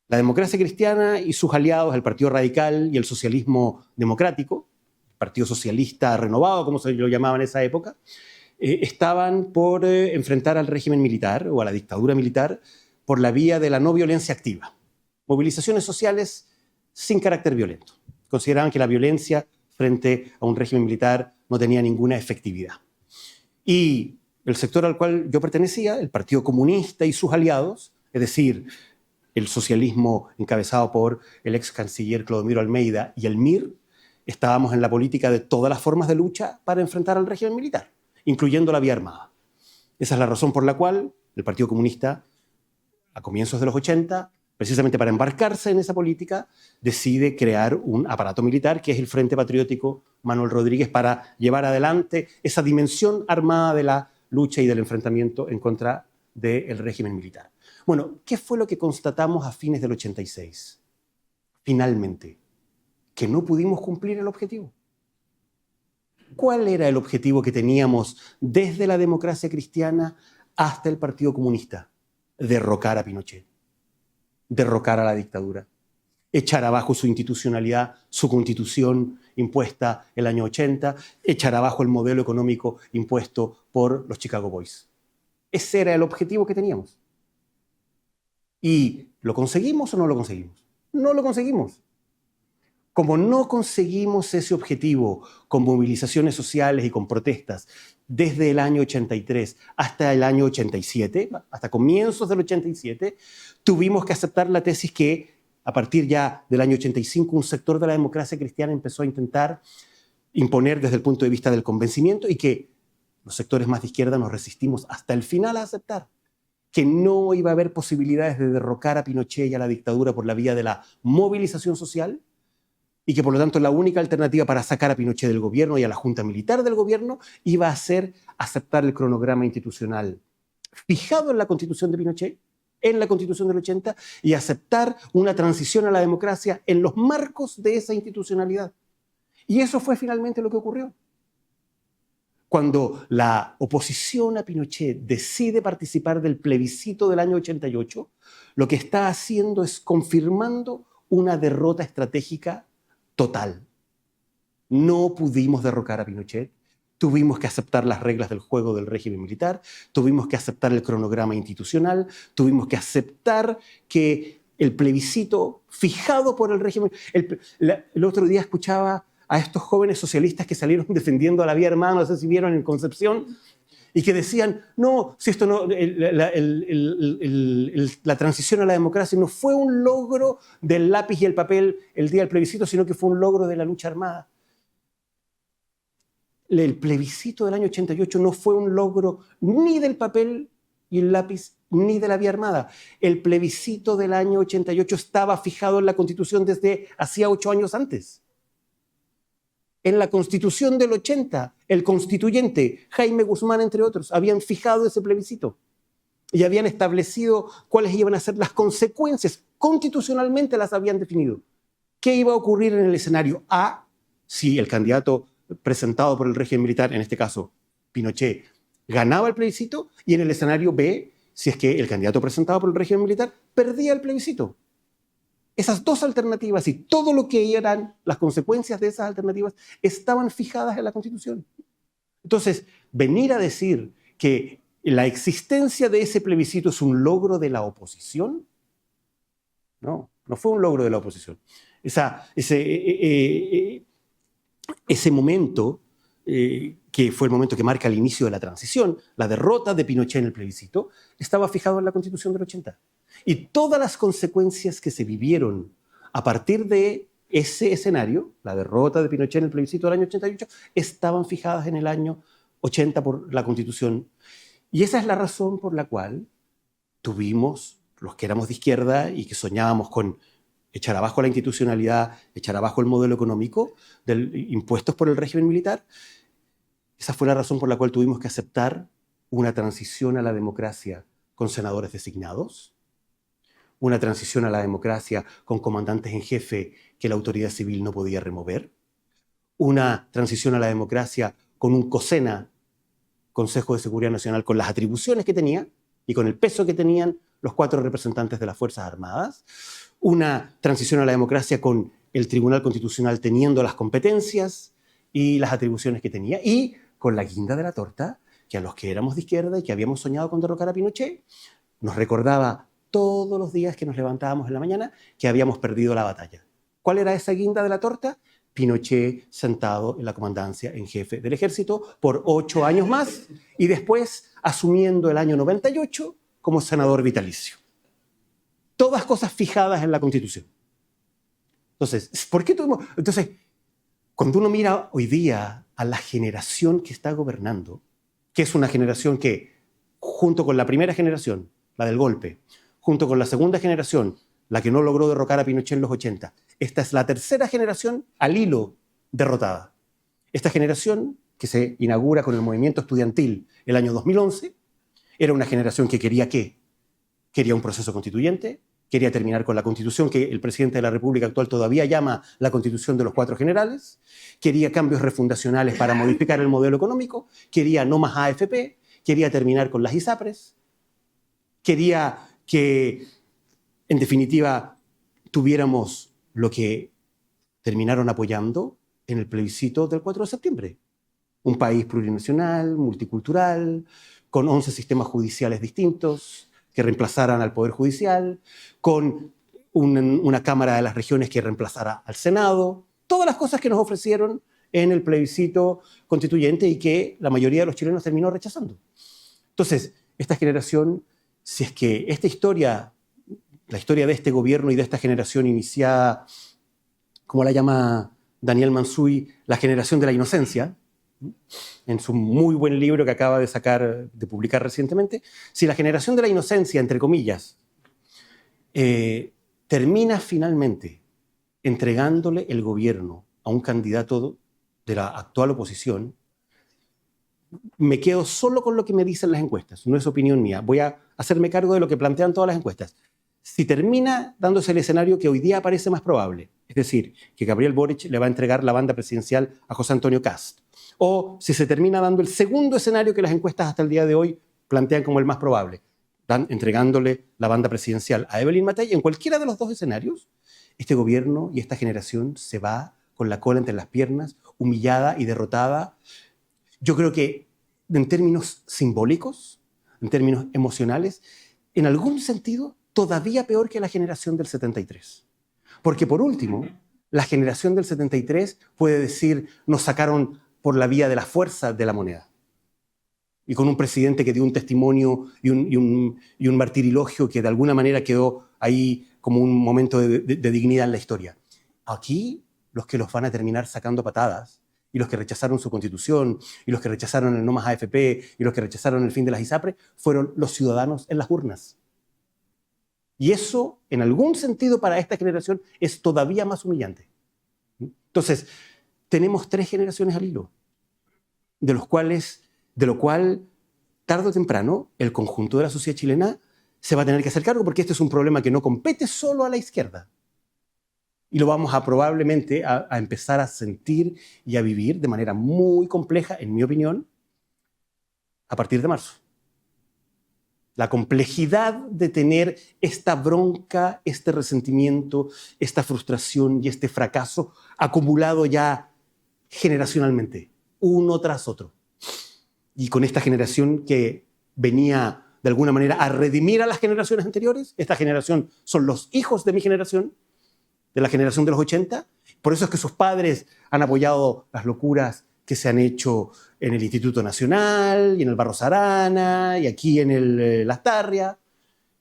La democracia cristiana y sus aliados, el Partido Radical y el socialismo democrático, el Partido Socialista Renovado, como se lo llamaba en esa época, estaban por enfrentar al régimen militar o a la dictadura militar por la vía de la no violencia activa. Movilizaciones sociales sin carácter violento. Consideraban que la violencia frente a un régimen militar no tenía ninguna efectividad. Y el sector al cual yo pertenecía, el Partido Comunista y sus aliados, es decir, el socialismo encabezado por el ex canciller Clodomiro Almeida y el MIR, estábamos en la política de todas las formas de lucha para enfrentar al régimen militar, incluyendo la vía armada. Esa es la razón por la cual el Partido Comunista, a comienzos de los 80, precisamente para embarcarse en esa política, decide crear un aparato militar que es el Frente Patriótico Manuel Rodríguez para llevar adelante esa dimensión armada de la lucha y del enfrentamiento en contra del régimen militar. Bueno, ¿qué fue lo que constatamos a fines del 86? Finalmente, que no pudimos cumplir el objetivo. ¿Cuál era el objetivo que teníamos desde la democracia cristiana hasta el Partido Comunista? Derrocar a Pinochet, derrocar a la dictadura, echar abajo su institucionalidad, su constitución impuesta el año 80, echar abajo el modelo económico impuesto por los Chicago Boys. Ese era el objetivo que teníamos. ¿Y lo conseguimos o no lo conseguimos? No lo conseguimos. Como no conseguimos ese objetivo con movilizaciones sociales y con protestas desde el año 83 hasta el año 87, hasta comienzos del 87, tuvimos que aceptar la tesis que a partir ya del año 85 un sector de la democracia cristiana empezó a intentar imponer desde el punto de vista del convencimiento y que los sectores más de izquierda nos resistimos hasta el final a aceptar que no iba a haber posibilidades de derrocar a Pinochet y a la dictadura por la vía de la movilización social y que por lo tanto la única alternativa para sacar a Pinochet del gobierno y a la junta militar del gobierno iba a ser aceptar el cronograma institucional fijado en la constitución de Pinochet, en la constitución del 80, y aceptar una transición a la democracia en los marcos de esa institucionalidad. Y eso fue finalmente lo que ocurrió. Cuando la oposición a Pinochet decide participar del plebiscito del año 88, lo que está haciendo es confirmando una derrota estratégica total. No pudimos derrocar a Pinochet, tuvimos que aceptar las reglas del juego del régimen militar, tuvimos que aceptar el cronograma institucional, tuvimos que aceptar que el plebiscito fijado por el régimen... El otro día escuchaba a estos jóvenes socialistas que salieron defendiendo a la vía armada, no sé si vieron en Concepción, y que decían, no, si esto no, la transición a la democracia no fue un logro del lápiz y el papel el día del plebiscito, sino que fue un logro de la lucha armada. El plebiscito del año 88 no fue un logro ni del papel y el lápiz, ni de la vía armada. El plebiscito del año 88 estaba fijado en la Constitución desde hacía 8 años antes. En la Constitución del 80, el constituyente Jaime Guzmán, entre otros, habían fijado ese plebiscito y habían establecido cuáles iban a ser las consecuencias. Constitucionalmente las habían definido. ¿Qué iba a ocurrir en el escenario A si el candidato presentado por el régimen militar, en este caso Pinochet, ganaba el plebiscito, y en el escenario B si es que el candidato presentado por el régimen militar perdía el plebiscito? Esas dos alternativas y todo lo que eran las consecuencias de esas alternativas estaban fijadas en la Constitución. Entonces, venir a decir que la existencia de ese plebiscito es un logro de la oposición, no fue un logro de la oposición. Ese momento, que fue el momento que marca el inicio de la transición, la derrota de Pinochet en el plebiscito, estaba fijado en la Constitución del 80. Y todas las consecuencias que se vivieron a partir de ese escenario, la derrota de Pinochet en el plebiscito del año 88, estaban fijadas en el año 80 por la Constitución. Y esa es la razón por la cual tuvimos, los que éramos de izquierda y que soñábamos con echar abajo la institucionalidad, echar abajo el modelo económico impuestos por el régimen militar. Esa fue la razón por la cual tuvimos que aceptar una transición a la democracia con senadores designados, una transición a la democracia con comandantes en jefe que la autoridad civil no podía remover, una transición a la democracia con un COSENA, Consejo de Seguridad Nacional, con las atribuciones que tenía y con el peso que tenían los 4 representantes de las Fuerzas Armadas, una transición a la democracia con el Tribunal Constitucional teniendo las competencias y las atribuciones que tenía, y con la guinda de la torta, que a los que éramos de izquierda y que habíamos soñado con derrocar a Pinochet, nos recordaba todos los días que nos levantábamos en la mañana que habíamos perdido la batalla. ¿Cuál era esa guinda de la torta? Pinochet sentado en la comandancia en jefe del ejército por 8 años más y después asumiendo el año 98 como senador vitalicio. Todas cosas fijadas en la Constitución. Entonces, ¿por qué tuvimos? Entonces, cuando uno mira hoy día a la generación que está gobernando, que es una generación que, junto con la primera generación, la del golpe, junto con la segunda generación, la que no logró derrocar a Pinochet en los 80, esta es la tercera generación al hilo derrotada. Esta generación, que se inaugura con el movimiento estudiantil el año 2011, era una generación que quería ¿qué? Quería un proceso constituyente, quería terminar con la Constitución que el presidente de la República actual todavía llama la Constitución de los 4 generales, quería cambios refundacionales para modificar el modelo económico, quería no más AFP, quería terminar con las ISAPRES, quería que, en definitiva, tuviéramos lo que terminaron apoyando en el plebiscito del 4 de septiembre. Un país plurinacional, multicultural, con 11 sistemas judiciales distintos que reemplazaran al Poder Judicial, con una Cámara de las Regiones que reemplazara al Senado, todas las cosas que nos ofrecieron en el plebiscito constituyente y que la mayoría de los chilenos terminó rechazando. Entonces, esta generación, si es que esta historia, la historia de este gobierno y de esta generación iniciada, como la llama Daniel Mansuy, la generación de la inocencia, en su muy buen libro que acaba de publicar recientemente, si la generación de la inocencia, entre comillas, termina finalmente entregándole el gobierno a un candidato de la actual oposición, me quedo solo con lo que me dicen las encuestas, no es opinión mía. Voy a hacerme cargo de lo que plantean todas las encuestas. Si termina dándose el escenario que hoy día parece más probable, es decir, que Gabriel Boric le va a entregar la banda presidencial a José Antonio Kast, o si se termina dando el segundo escenario que las encuestas hasta el día de hoy plantean como el más probable, entregándole la banda presidencial a Evelyn Matei, en cualquiera de los 2 escenarios, este gobierno y esta generación se va con la cola entre las piernas, humillada y derrotada. Yo creo que en términos simbólicos, en términos emocionales, en algún sentido, todavía peor que la generación del 73. Porque por último, la generación del 73 puede decir, nos sacaron por la vía de la fuerza de la moneda. Y con un presidente que dio un testimonio y un martirilogio que de alguna manera quedó ahí como un momento de dignidad en la historia. Aquí, los que los van a terminar sacando patadas, y los que rechazaron su constitución, y los que rechazaron el no más AFP, y los que rechazaron el fin de las ISAPRES, fueron los ciudadanos en las urnas. Y eso, en algún sentido, para esta generación es todavía más humillante. Entonces, tenemos 3 generaciones al hilo, de lo cual, tarde o temprano, el conjunto de la sociedad chilena se va a tener que hacer cargo, porque este es un problema que no compete solo a la izquierda. Y lo vamos a probablemente a empezar a sentir y a vivir de manera muy compleja, en mi opinión, a partir de marzo. La complejidad de tener esta bronca, este resentimiento, esta frustración y este fracaso acumulado ya generacionalmente, uno tras otro. Y con esta generación que venía de alguna manera a redimir a las generaciones anteriores, esta generación son los hijos de mi generación, de la generación de los 80, por eso es que sus padres han apoyado las locuras que se han hecho en el Instituto Nacional, y en el Barros Arana, y aquí en el Lastarria.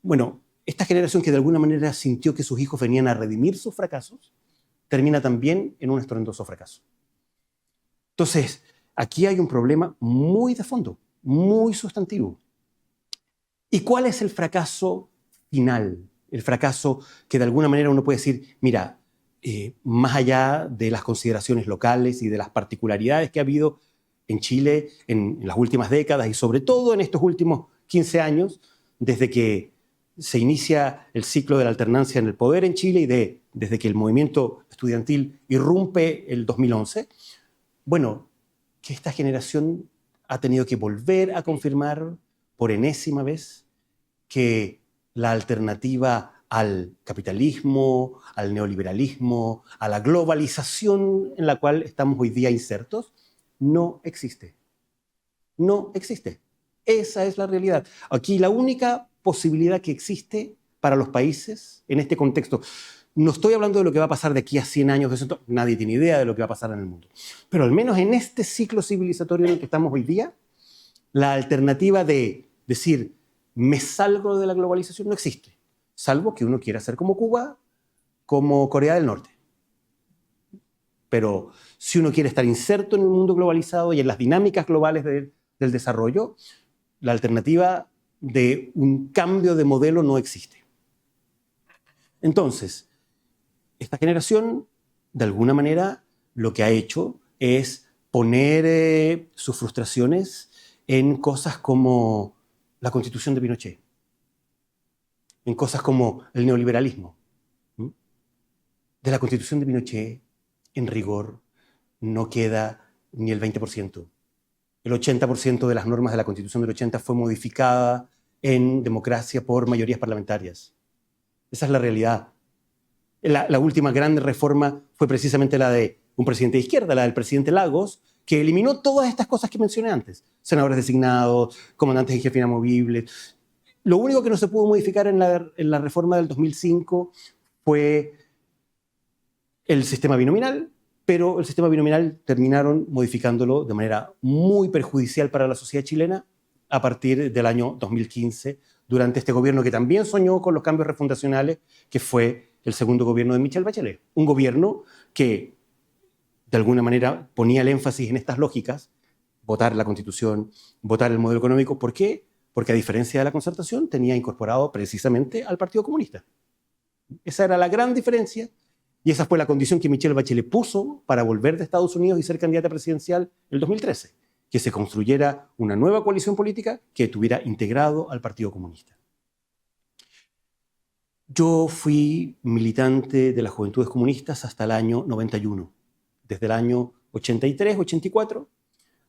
Bueno, esta generación que de alguna manera sintió que sus hijos venían a redimir sus fracasos, termina también en un estruendoso fracaso. Entonces, aquí hay un problema muy de fondo, muy sustantivo. ¿Y cuál es el fracaso final? el fracaso que de alguna manera uno puede decir, mira, más allá de las consideraciones locales y de las particularidades que ha habido en Chile en las últimas décadas y sobre todo en estos últimos 15 años, desde que se inicia el ciclo de la alternancia en el poder en Chile y desde que el movimiento estudiantil irrumpe el 2011, bueno, que esta generación ha tenido que volver a confirmar por enésima vez que la alternativa al capitalismo, al neoliberalismo, a la globalización en la cual estamos hoy día insertos, no existe. No existe. Esa es la realidad. Aquí la única posibilidad que existe para los países en este contexto, no estoy hablando de lo que va a pasar de aquí a 100 años, nadie tiene idea de lo que va a pasar en el mundo, pero al menos en este ciclo civilizatorio en el que estamos hoy día, la alternativa de decir, me salgo de la globalización no existe, salvo que uno quiera ser como Cuba, como Corea del Norte. Pero si uno quiere estar inserto en el mundo globalizado y en las dinámicas globales del desarrollo, la alternativa de un cambio de modelo no existe. Entonces, esta generación, de alguna manera, lo que ha hecho es poner sus frustraciones en cosas como la Constitución de Pinochet, en cosas como el neoliberalismo. De la Constitución de Pinochet, en rigor, no queda ni el 20%. El 80% de las normas de la Constitución del 80 fue modificada en democracia por mayorías parlamentarias. Esa es la realidad. La última gran reforma fue precisamente la de un presidente de izquierda, la del presidente Lagos, que eliminó todas estas cosas que mencioné antes. Senadores designados, comandantes en jefe inamovibles. Lo único que no se pudo modificar en la reforma del 2005 fue el sistema binominal, pero el sistema binominal terminaron modificándolo de manera muy perjudicial para la sociedad chilena a partir del año 2015, durante este gobierno que también soñó con los cambios refundacionales, que fue el segundo gobierno de Michelle Bachelet. Un gobierno que, de alguna manera, ponía el énfasis en estas lógicas, votar la Constitución, votar el modelo económico. ¿Por qué? Porque a diferencia de la concertación, tenía incorporado precisamente al Partido Comunista. Esa era la gran diferencia. Y esa fue la condición que Michelle Bachelet puso para volver de Estados Unidos y ser candidata presidencial en el 2013, que se construyera una nueva coalición política que estuviera integrado al Partido Comunista. Yo fui militante de las Juventudes Comunistas hasta el año 91, desde el año 83, 84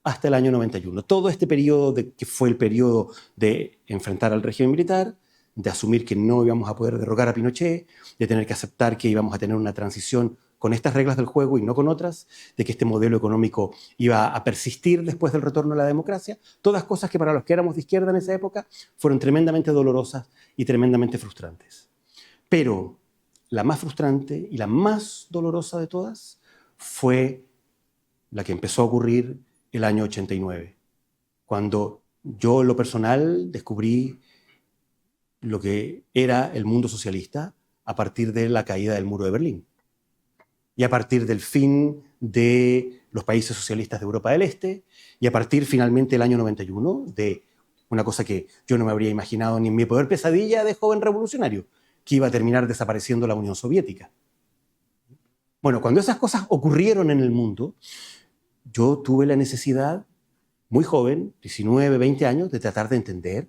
hasta el año 91. Todo este periodo que fue el periodo de enfrentar al régimen militar, de asumir que no íbamos a poder derrocar a Pinochet, de tener que aceptar que íbamos a tener una transición con estas reglas del juego y no con otras, de que este modelo económico iba a persistir después del retorno a la democracia, todas cosas que para los que éramos de izquierda en esa época fueron tremendamente dolorosas y tremendamente frustrantes. Pero la más frustrante y la más dolorosa de todas fue la que empezó a ocurrir el año 89, cuando yo en lo personal descubrí lo que era el mundo socialista a partir de la caída del muro de Berlín y a partir del fin de los países socialistas de Europa del Este y a partir finalmente del año 91 de una cosa que yo no me habría imaginado ni en mi peor pesadilla de joven revolucionario, que iba a terminar desapareciendo la Unión Soviética. Bueno, cuando esas cosas ocurrieron en el mundo, yo tuve la necesidad, muy joven, 19, 20 años, de tratar de entender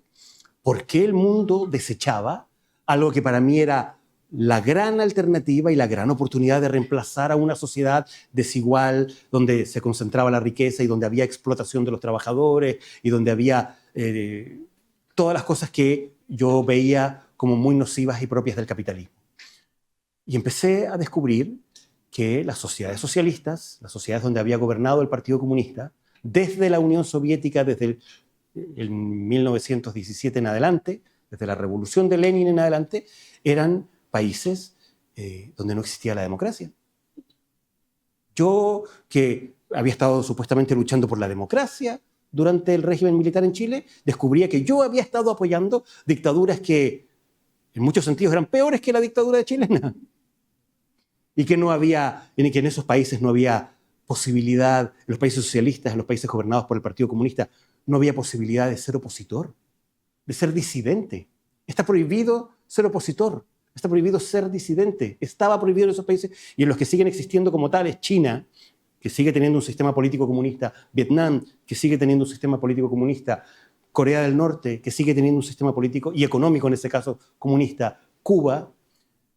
por qué el mundo desechaba algo que para mí era la gran alternativa y la gran oportunidad de reemplazar a una sociedad desigual donde se concentraba la riqueza y donde había explotación de los trabajadores y donde había todas las cosas que yo veía como muy nocivas y propias del capitalismo. Y empecé a descubrir que las sociedades socialistas, las sociedades donde había gobernado el Partido Comunista, desde la Unión Soviética, desde el 1917 en adelante, desde la revolución de Lenin en adelante, eran países donde no existía la democracia. Yo, que había estado supuestamente luchando por la democracia durante el régimen militar en Chile, descubría que yo había estado apoyando dictaduras que en muchos sentidos eran peores que la dictadura chilena. Y que en esos países no había posibilidad, en los países socialistas, en los países gobernados por el Partido Comunista, no había posibilidad de ser opositor, de ser disidente. Está prohibido ser opositor. Está prohibido ser disidente. Estaba prohibido en esos países y en los que siguen existiendo como tales. China, que sigue teniendo un sistema político comunista. Vietnam, que sigue teniendo un sistema político comunista. Corea del Norte, que sigue teniendo un sistema político y económico, en ese caso, comunista. Cuba,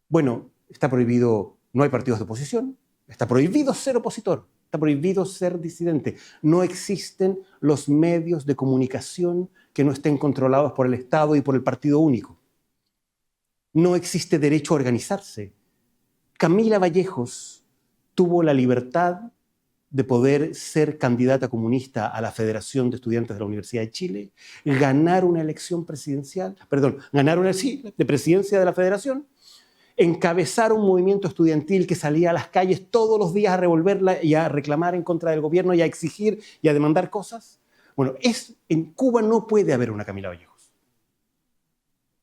bueno, está prohibido, no hay partidos de oposición. Está prohibido ser opositor. Está prohibido ser disidente. No existen los medios de comunicación que no estén controlados por el Estado y por el partido único. No existe derecho a organizarse. Camila Vallejos tuvo la libertad de poder ser candidata comunista a la Federación de Estudiantes de la Universidad de Chile, ganar una elección presidencial, ganar una de presidencia de la Federación, encabezar un movimiento estudiantil que salía a las calles todos los días a revolverla y a reclamar en contra del gobierno y a exigir y a demandar cosas. Bueno, en Cuba no puede haber una Camila Vallejos.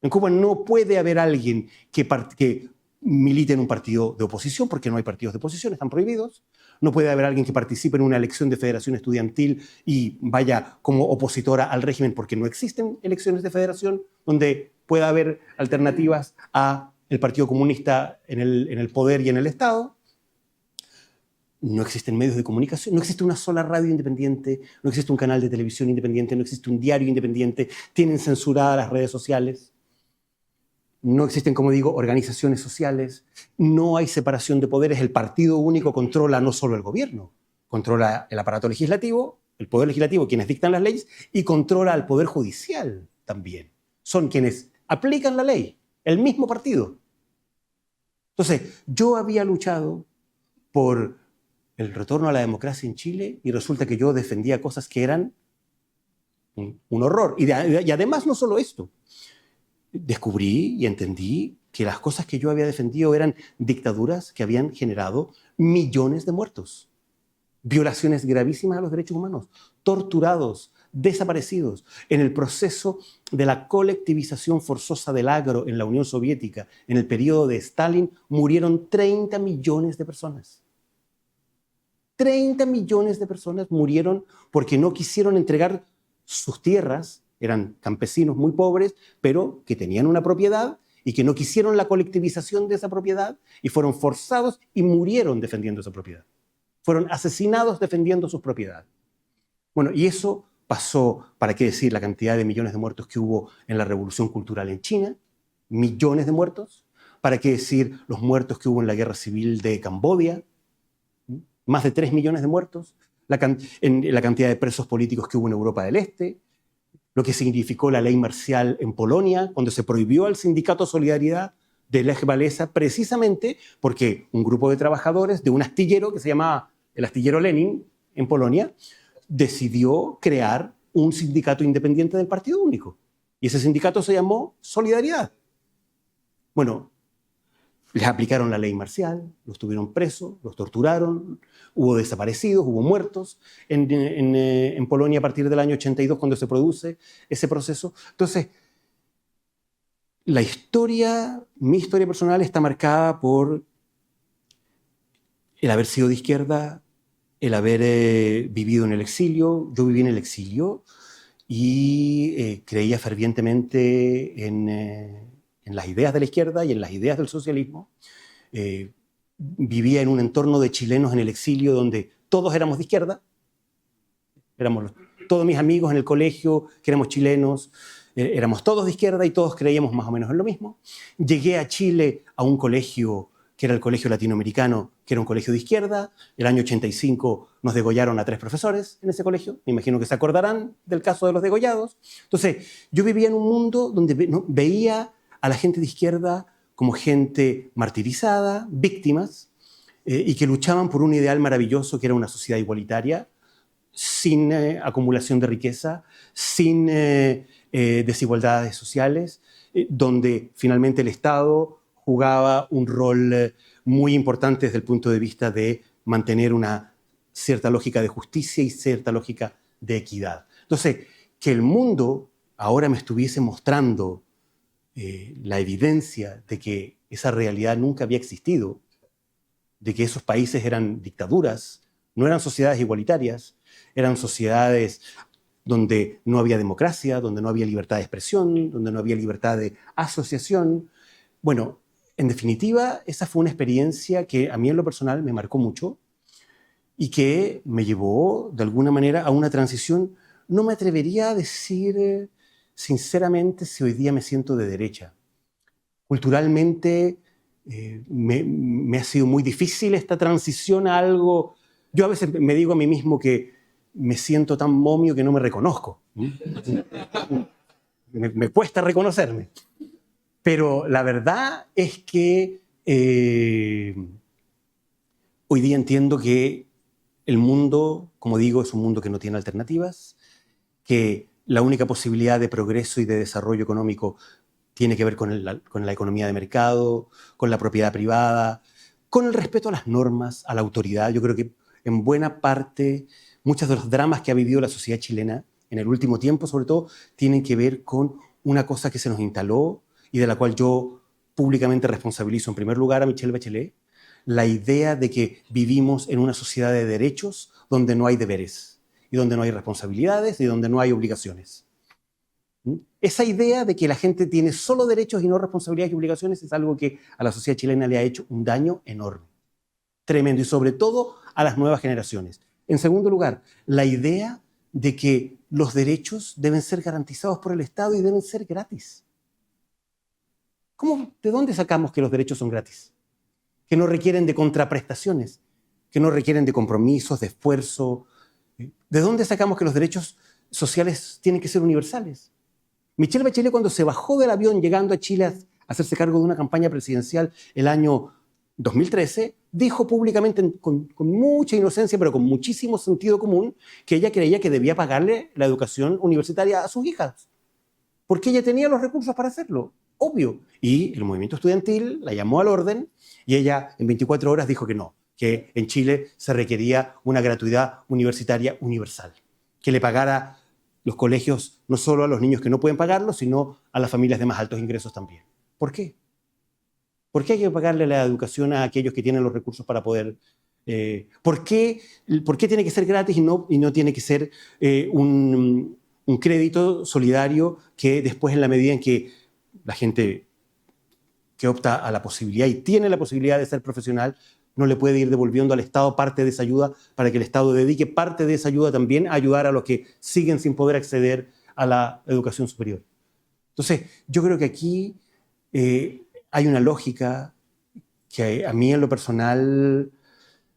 En Cuba no puede haber alguien que milite en un partido de oposición, porque no hay partidos de oposición, están prohibidos. No puede haber alguien que participe en una elección de federación estudiantil y vaya como opositora al régimen, porque no existen elecciones de federación donde pueda haber alternativas a el Partido Comunista en el poder y en el Estado. No existen medios de comunicación, no existe una sola radio independiente, no existe un canal de televisión independiente, no existe un diario independiente, tienen censuradas las redes sociales. No existen, como digo, organizaciones sociales, no hay separación de poderes, el partido único controla no solo el gobierno, controla el aparato legislativo, el poder legislativo, quienes dictan las leyes, y controla al poder judicial también. Son quienes aplican la ley, el mismo partido. Entonces, yo había luchado por el retorno a la democracia en Chile y resulta que yo defendía cosas que eran un horror. Y además no solo esto. Descubrí y entendí que las cosas que yo había defendido eran dictaduras que habían generado millones de muertos, violaciones gravísimas a los derechos humanos, torturados, desaparecidos. En el proceso de la colectivización forzosa del agro en la Unión Soviética, en el periodo de Stalin, murieron 30 millones de personas. 30 millones de personas murieron porque no quisieron entregar sus tierras. Eran campesinos muy pobres, pero que tenían una propiedad y que no quisieron la colectivización de esa propiedad y fueron forzados y murieron defendiendo esa propiedad. Fueron asesinados defendiendo sus propiedades. Bueno, y eso pasó, ¿para qué decir la cantidad de millones de muertos que hubo en la Revolución Cultural en China? Millones de muertos. ¿Para qué decir los muertos que hubo en la Guerra Civil de Camboya? Más de 3 millones de muertos. La cantidad de presos políticos que hubo en Europa del Este. Lo que significó la ley marcial en Polonia, cuando se prohibió al sindicato Solidaridad de Lech Walesa, precisamente porque un grupo de trabajadores de un astillero que se llamaba el astillero Lenin en Polonia, decidió crear un sindicato independiente del Partido Único. Y ese sindicato se llamó Solidaridad. Bueno, les aplicaron la ley marcial, los tuvieron presos, los torturaron, hubo desaparecidos, hubo muertos en Polonia a partir del año 82 cuando se produce ese proceso. Entonces, mi historia personal está marcada por el haber sido de izquierda, el haber vivido en el exilio. Yo viví en el exilio y creía fervientemente en las ideas de la izquierda y en las ideas del socialismo. Vivía en un entorno de chilenos en el exilio donde todos éramos de izquierda. Todos mis amigos en el colegio, que éramos chilenos, éramos todos de izquierda y todos creíamos más o menos en lo mismo. Llegué a Chile a un colegio que era el Colegio Latinoamericano, que era un colegio de izquierda. El año 85 nos degollaron a 3 profesores en ese colegio. Me imagino que se acordarán del caso de los degollados. Entonces, yo vivía en un mundo donde veía a la gente de izquierda como gente martirizada, víctimas, y que luchaban por un ideal maravilloso que era una sociedad igualitaria, sin acumulación de riqueza, sin desigualdades sociales, donde finalmente el Estado jugaba un rol muy importante desde el punto de vista de mantener una cierta lógica de justicia y cierta lógica de equidad. Entonces, que el mundo ahora me estuviese mostrando la evidencia de que esa realidad nunca había existido, de que esos países eran dictaduras, no eran sociedades igualitarias, eran sociedades donde no había democracia, donde no había libertad de expresión, donde no había libertad de asociación. Bueno, En definitiva, esa fue una experiencia que a mí en lo personal me marcó mucho y que me llevó de alguna manera a una transición. No me atrevería a decir sinceramente si hoy día me siento de derecha. Culturalmente me ha sido muy difícil esta transición a algo. Yo a veces me digo a mí mismo que me siento tan momio que no me reconozco. Me cuesta reconocerme. Pero la verdad es que hoy día entiendo que el mundo, como digo, es un mundo que no tiene alternativas, que la única posibilidad de progreso y de desarrollo económico tiene que ver con la economía de mercado, con la propiedad privada, con el respeto a las normas, a la autoridad. Yo creo que en buena parte muchos de los dramas que ha vivido la sociedad chilena en el último tiempo, sobre todo, tienen que ver con una cosa que se nos instaló y de la cual yo públicamente responsabilizo en primer lugar a Michelle Bachelet, la idea de que vivimos en una sociedad de derechos donde no hay deberes y donde no hay responsabilidades y donde no hay obligaciones. Esa idea de que la gente tiene solo derechos y no responsabilidades y obligaciones es algo que a la sociedad chilena le ha hecho un daño enorme, tremendo, y sobre todo a las nuevas generaciones. En segundo lugar, la idea de que los derechos deben ser garantizados por el Estado y deben ser gratis. ¿De dónde sacamos que los derechos son gratis? Que no requieren de contraprestaciones, que no requieren de compromisos, de esfuerzo. ¿De dónde sacamos que los derechos sociales tienen que ser universales? Michelle Bachelet, cuando se bajó del avión llegando a Chile a hacerse cargo de una campaña presidencial el año 2013, dijo públicamente con mucha inocencia, pero con muchísimo sentido común, que ella creía que debía pagarle la educación universitaria a sus hijas, porque ella tenía los recursos para hacerlo, obvio. Y el movimiento estudiantil la llamó al orden y ella en 24 horas dijo que no, que en Chile se requería una gratuidad universitaria universal, que le pagara los colegios no solo a los niños que no pueden pagarlo, sino a las familias de más altos ingresos también. ¿Por qué? ¿Por qué hay que pagarle la educación a aquellos que tienen los recursos para poder? ¿Por qué tiene que ser gratis y no tiene que ser un crédito solidario que después, en la medida en que la gente que opta a la posibilidad y tiene la posibilidad de ser profesional, no le puede ir devolviendo al Estado parte de esa ayuda para que el Estado dedique parte de esa ayuda también a ayudar a los que siguen sin poder acceder a la educación superior? Entonces, yo creo que aquí hay una lógica que a mí en lo personal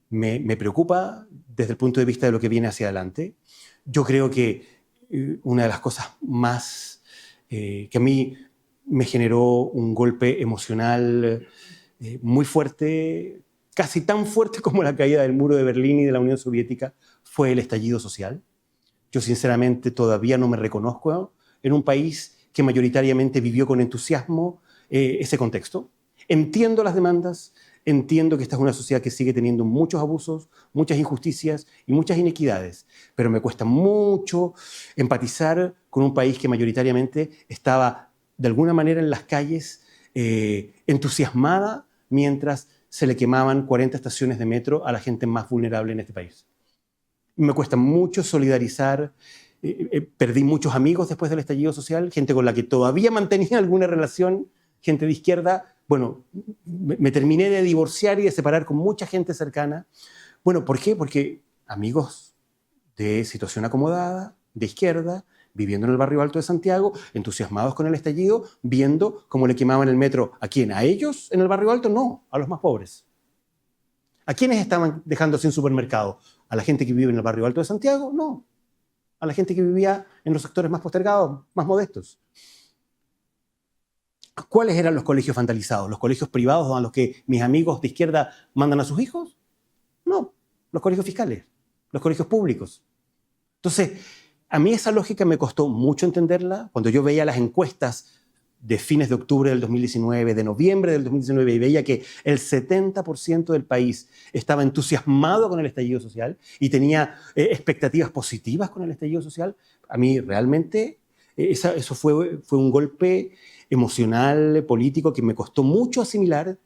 me preocupa desde el punto de vista de lo que viene hacia adelante. Yo creo que una de las cosas más que a mí me generó un golpe emocional muy fuerte, casi tan fuerte como la caída del muro de Berlín y de la Unión Soviética, fue el estallido social. Yo sinceramente todavía no me reconozco en un país que mayoritariamente vivió con entusiasmo ese contexto. Entiendo las demandas, entiendo que esta es una sociedad que sigue teniendo muchos abusos, muchas injusticias y muchas inequidades, pero me cuesta mucho empatizar con un país que mayoritariamente estaba de alguna manera en las calles entusiasmada mientras se le quemaban 40 estaciones de metro a la gente más vulnerable en este país. Me cuesta mucho solidarizar. Perdí muchos amigos después del estallido social, gente con la que todavía mantenía alguna relación, gente de izquierda. Bueno, me terminé de divorciar y de separar con mucha gente cercana. Bueno, ¿por qué? Porque amigos de situación acomodada, de izquierda, viviendo en el barrio alto de Santiago, entusiasmados con el estallido, viendo cómo le quemaban el metro. ¿A quién? ¿A ellos en el barrio alto? No, a los más pobres. ¿A quiénes estaban dejando sin supermercado? ¿A la gente que vive en el barrio alto de Santiago? No. A la gente que vivía en los sectores más postergados, más modestos. ¿Cuáles eran los colegios vandalizados? ¿Los colegios privados a los que mis amigos de izquierda mandan a sus hijos? No, los colegios fiscales, los colegios públicos. Entonces, a mí esa lógica me costó mucho entenderla. Cuando yo veía las encuestas de fines de octubre del 2019, de noviembre del 2019, y veía que el 70% del país estaba entusiasmado con el estallido social y tenía expectativas positivas con el estallido social, a mí realmente eso fue un golpe emocional, político, que me costó mucho asimilar,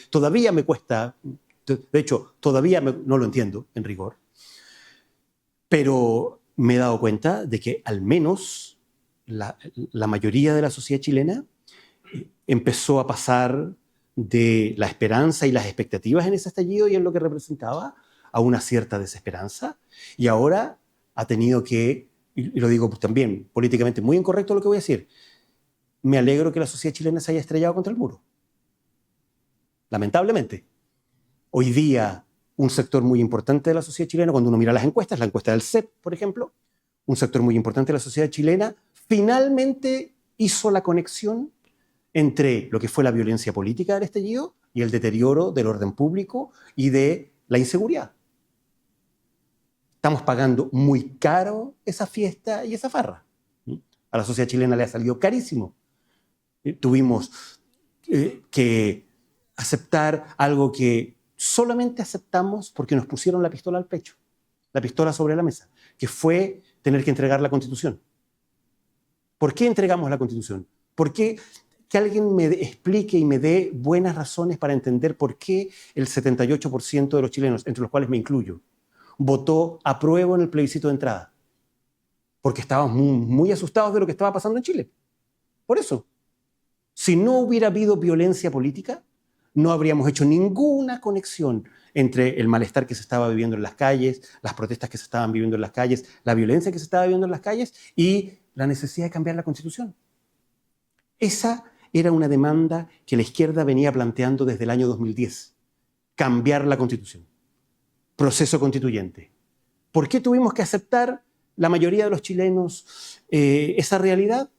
todavía me cuesta, de hecho, todavía no lo entiendo en rigor, pero me he dado cuenta de que al menos la mayoría de la sociedad chilena empezó a pasar de la esperanza y las expectativas en ese estallido y en lo que representaba, a una cierta desesperanza, y ahora ha tenido que, y lo digo también políticamente muy incorrecto lo que voy a decir, me alegro que la sociedad chilena se haya estrellado contra el muro. Lamentablemente. Hoy día, un sector muy importante de la sociedad chilena, cuando uno mira las encuestas, la encuesta del CEP, por ejemplo, un sector muy importante de la sociedad chilena finalmente hizo la conexión entre lo que fue la violencia política del estallido y el deterioro del orden público y de la inseguridad. Estamos pagando muy caro esa fiesta y esa farra. A la sociedad chilena le ha salido carísimo. Tuvimos que aceptar algo que solamente aceptamos porque nos pusieron la pistola al pecho, la pistola sobre la mesa, que fue tener que entregar la Constitución. ¿Por qué entregamos la Constitución? ¿Por qué? Que alguien me explique y me dé buenas razones para entender por qué el 78% de los chilenos, entre los cuales me incluyo, votó apruebo en el plebiscito de entrada. Porque estábamos muy asustados de lo que estaba pasando en Chile. Por eso. Si no hubiera habido violencia política, no habríamos hecho ninguna conexión entre el malestar que se estaba viviendo en las calles, las protestas que se estaban viviendo en las calles, la violencia que se estaba viviendo en las calles y la necesidad de cambiar la Constitución. Esa era una demanda que la izquierda venía planteando desde el año 2010. Cambiar la Constitución. Proceso constituyente. ¿Por qué tuvimos que aceptar la mayoría de los chilenos esa realidad?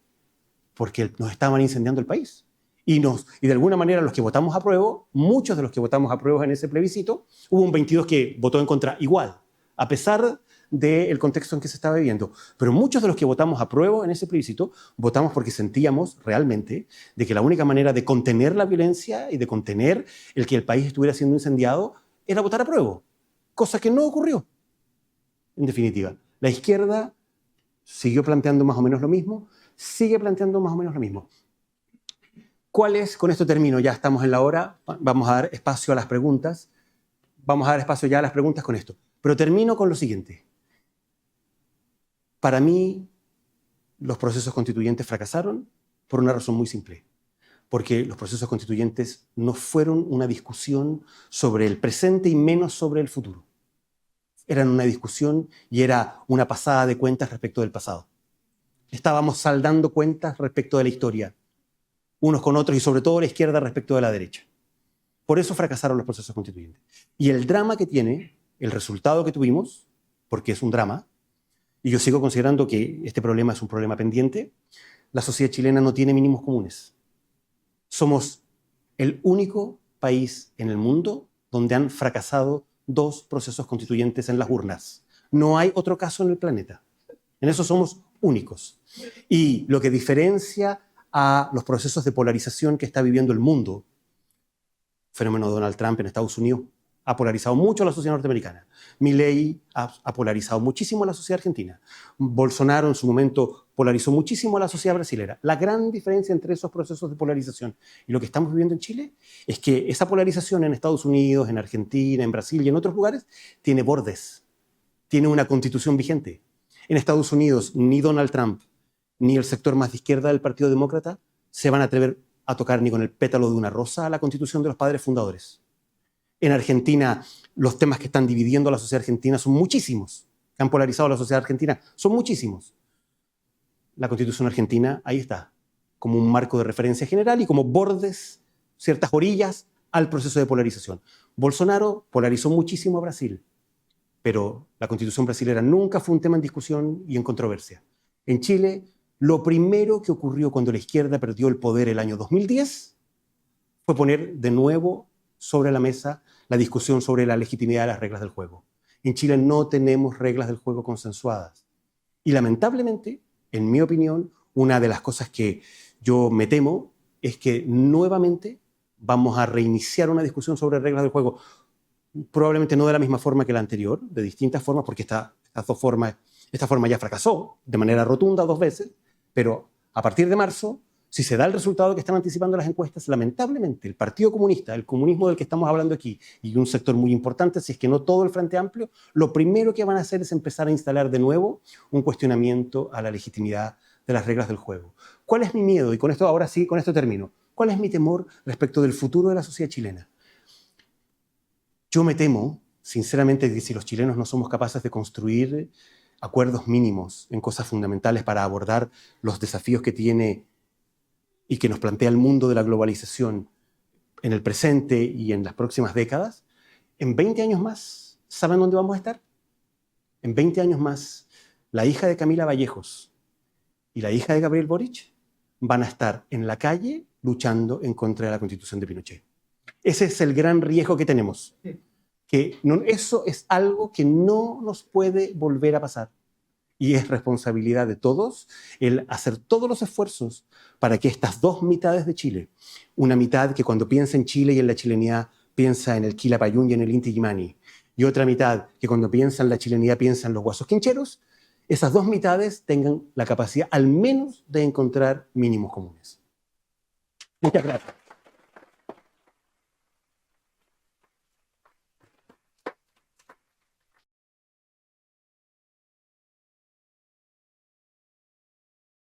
Porque nos estaban incendiando el país. Y de alguna manera los que votamos a prueba, muchos de los que votamos a prueba en ese plebiscito, hubo un 22 que votó en contra igual, a pesar del contexto en que se estaba viviendo. Pero muchos de los que votamos a prueba en ese plebiscito, votamos porque sentíamos realmente de que la única manera de contener la violencia y de contener el que el país estuviera siendo incendiado era votar a prueba, cosa que no ocurrió. En definitiva, la izquierda siguió planteando más o menos lo mismo, sigue planteando más o menos lo mismo. ¿Cuál es? Con esto termino, ya estamos en la hora, vamos a dar espacio a las preguntas. Vamos a dar espacio ya a las preguntas con esto. Pero termino con lo siguiente. Para mí, los procesos constituyentes fracasaron por una razón muy simple. Porque los procesos constituyentes no fueron una discusión sobre el presente y menos sobre el futuro. Eran una discusión y era una pasada de cuentas respecto del pasado. Estábamos saldando cuentas respecto de la historia, unos con otros y sobre todo la izquierda respecto de la derecha. Por eso fracasaron los procesos constituyentes. Y el drama que tiene, el resultado que tuvimos, porque es un drama, y yo sigo considerando que este problema es un problema pendiente, la sociedad chilena no tiene mínimos comunes. Somos el único país en el mundo donde han fracasado 2 procesos constituyentes en las urnas. No hay otro caso en el planeta. En eso somos únicos. Y lo que diferencia a los procesos de polarización que está viviendo el mundo, fenómeno de Donald Trump en Estados Unidos, ha polarizado mucho a la sociedad norteamericana. Milei ha polarizado muchísimo a la sociedad argentina. Bolsonaro en su momento polarizó muchísimo a la sociedad brasilera. La gran diferencia entre esos procesos de polarización y lo que estamos viviendo en Chile es que esa polarización en Estados Unidos, en Argentina, en Brasil y en otros lugares tiene bordes, tiene una constitución vigente. En Estados Unidos ni Donald Trump ni el sector más de izquierda del Partido Demócrata se van a atrever a tocar ni con el pétalo de una rosa a la constitución de los padres fundadores. En Argentina, los temas que están dividiendo a la sociedad argentina son muchísimos, que han polarizado a la sociedad argentina, son muchísimos. La Constitución argentina, ahí está, como un marco de referencia general y como bordes, ciertas orillas al proceso de polarización. Bolsonaro polarizó muchísimo a Brasil, pero la Constitución brasilera nunca fue un tema en discusión y en controversia. En Chile, lo primero que ocurrió cuando la izquierda perdió el poder el año 2010 fue poner de nuevo sobre la mesa la discusión sobre la legitimidad de las reglas del juego. En Chile no tenemos reglas del juego consensuadas. Y lamentablemente, en mi opinión, una de las cosas que yo me temo es que nuevamente vamos a reiniciar una discusión sobre reglas del juego. Probablemente no de la misma forma que la anterior, de distintas formas, porque esta forma ya fracasó de manera rotunda 2 veces, pero a partir de marzo, si se da el resultado que están anticipando las encuestas, lamentablemente el Partido Comunista, el comunismo del que estamos hablando aquí, y un sector muy importante, si es que no todo el Frente Amplio, lo primero que van a hacer es empezar a instalar de nuevo un cuestionamiento a la legitimidad de las reglas del juego. ¿Cuál es mi miedo? Y con esto, ahora sí, con esto termino. ¿Cuál es mi temor respecto del futuro de la sociedad chilena? Yo me temo, sinceramente, que si los chilenos no somos capaces de construir acuerdos mínimos en cosas fundamentales para abordar los desafíos que tiene y que nos plantea el mundo de la globalización en el presente y en las próximas décadas, en 20 años más, ¿saben dónde vamos a estar? En 20 años más, la hija de Camila Vallejos y la hija de Gabriel Boric van a estar en la calle luchando en contra de la Constitución de Pinochet. Ese es el gran riesgo que tenemos. Que eso es algo que no nos puede volver a pasar. Y es responsabilidad de todos el hacer todos los esfuerzos para que estas dos mitades de Chile, una mitad que cuando piensa en Chile y en la chilenidad piensa en el Quilapayún y en el Inti Illimani, y otra mitad que cuando piensa en la chilenidad piensa en los guasos quincheros, esas dos mitades tengan la capacidad al menos de encontrar mínimos comunes. Muchas gracias.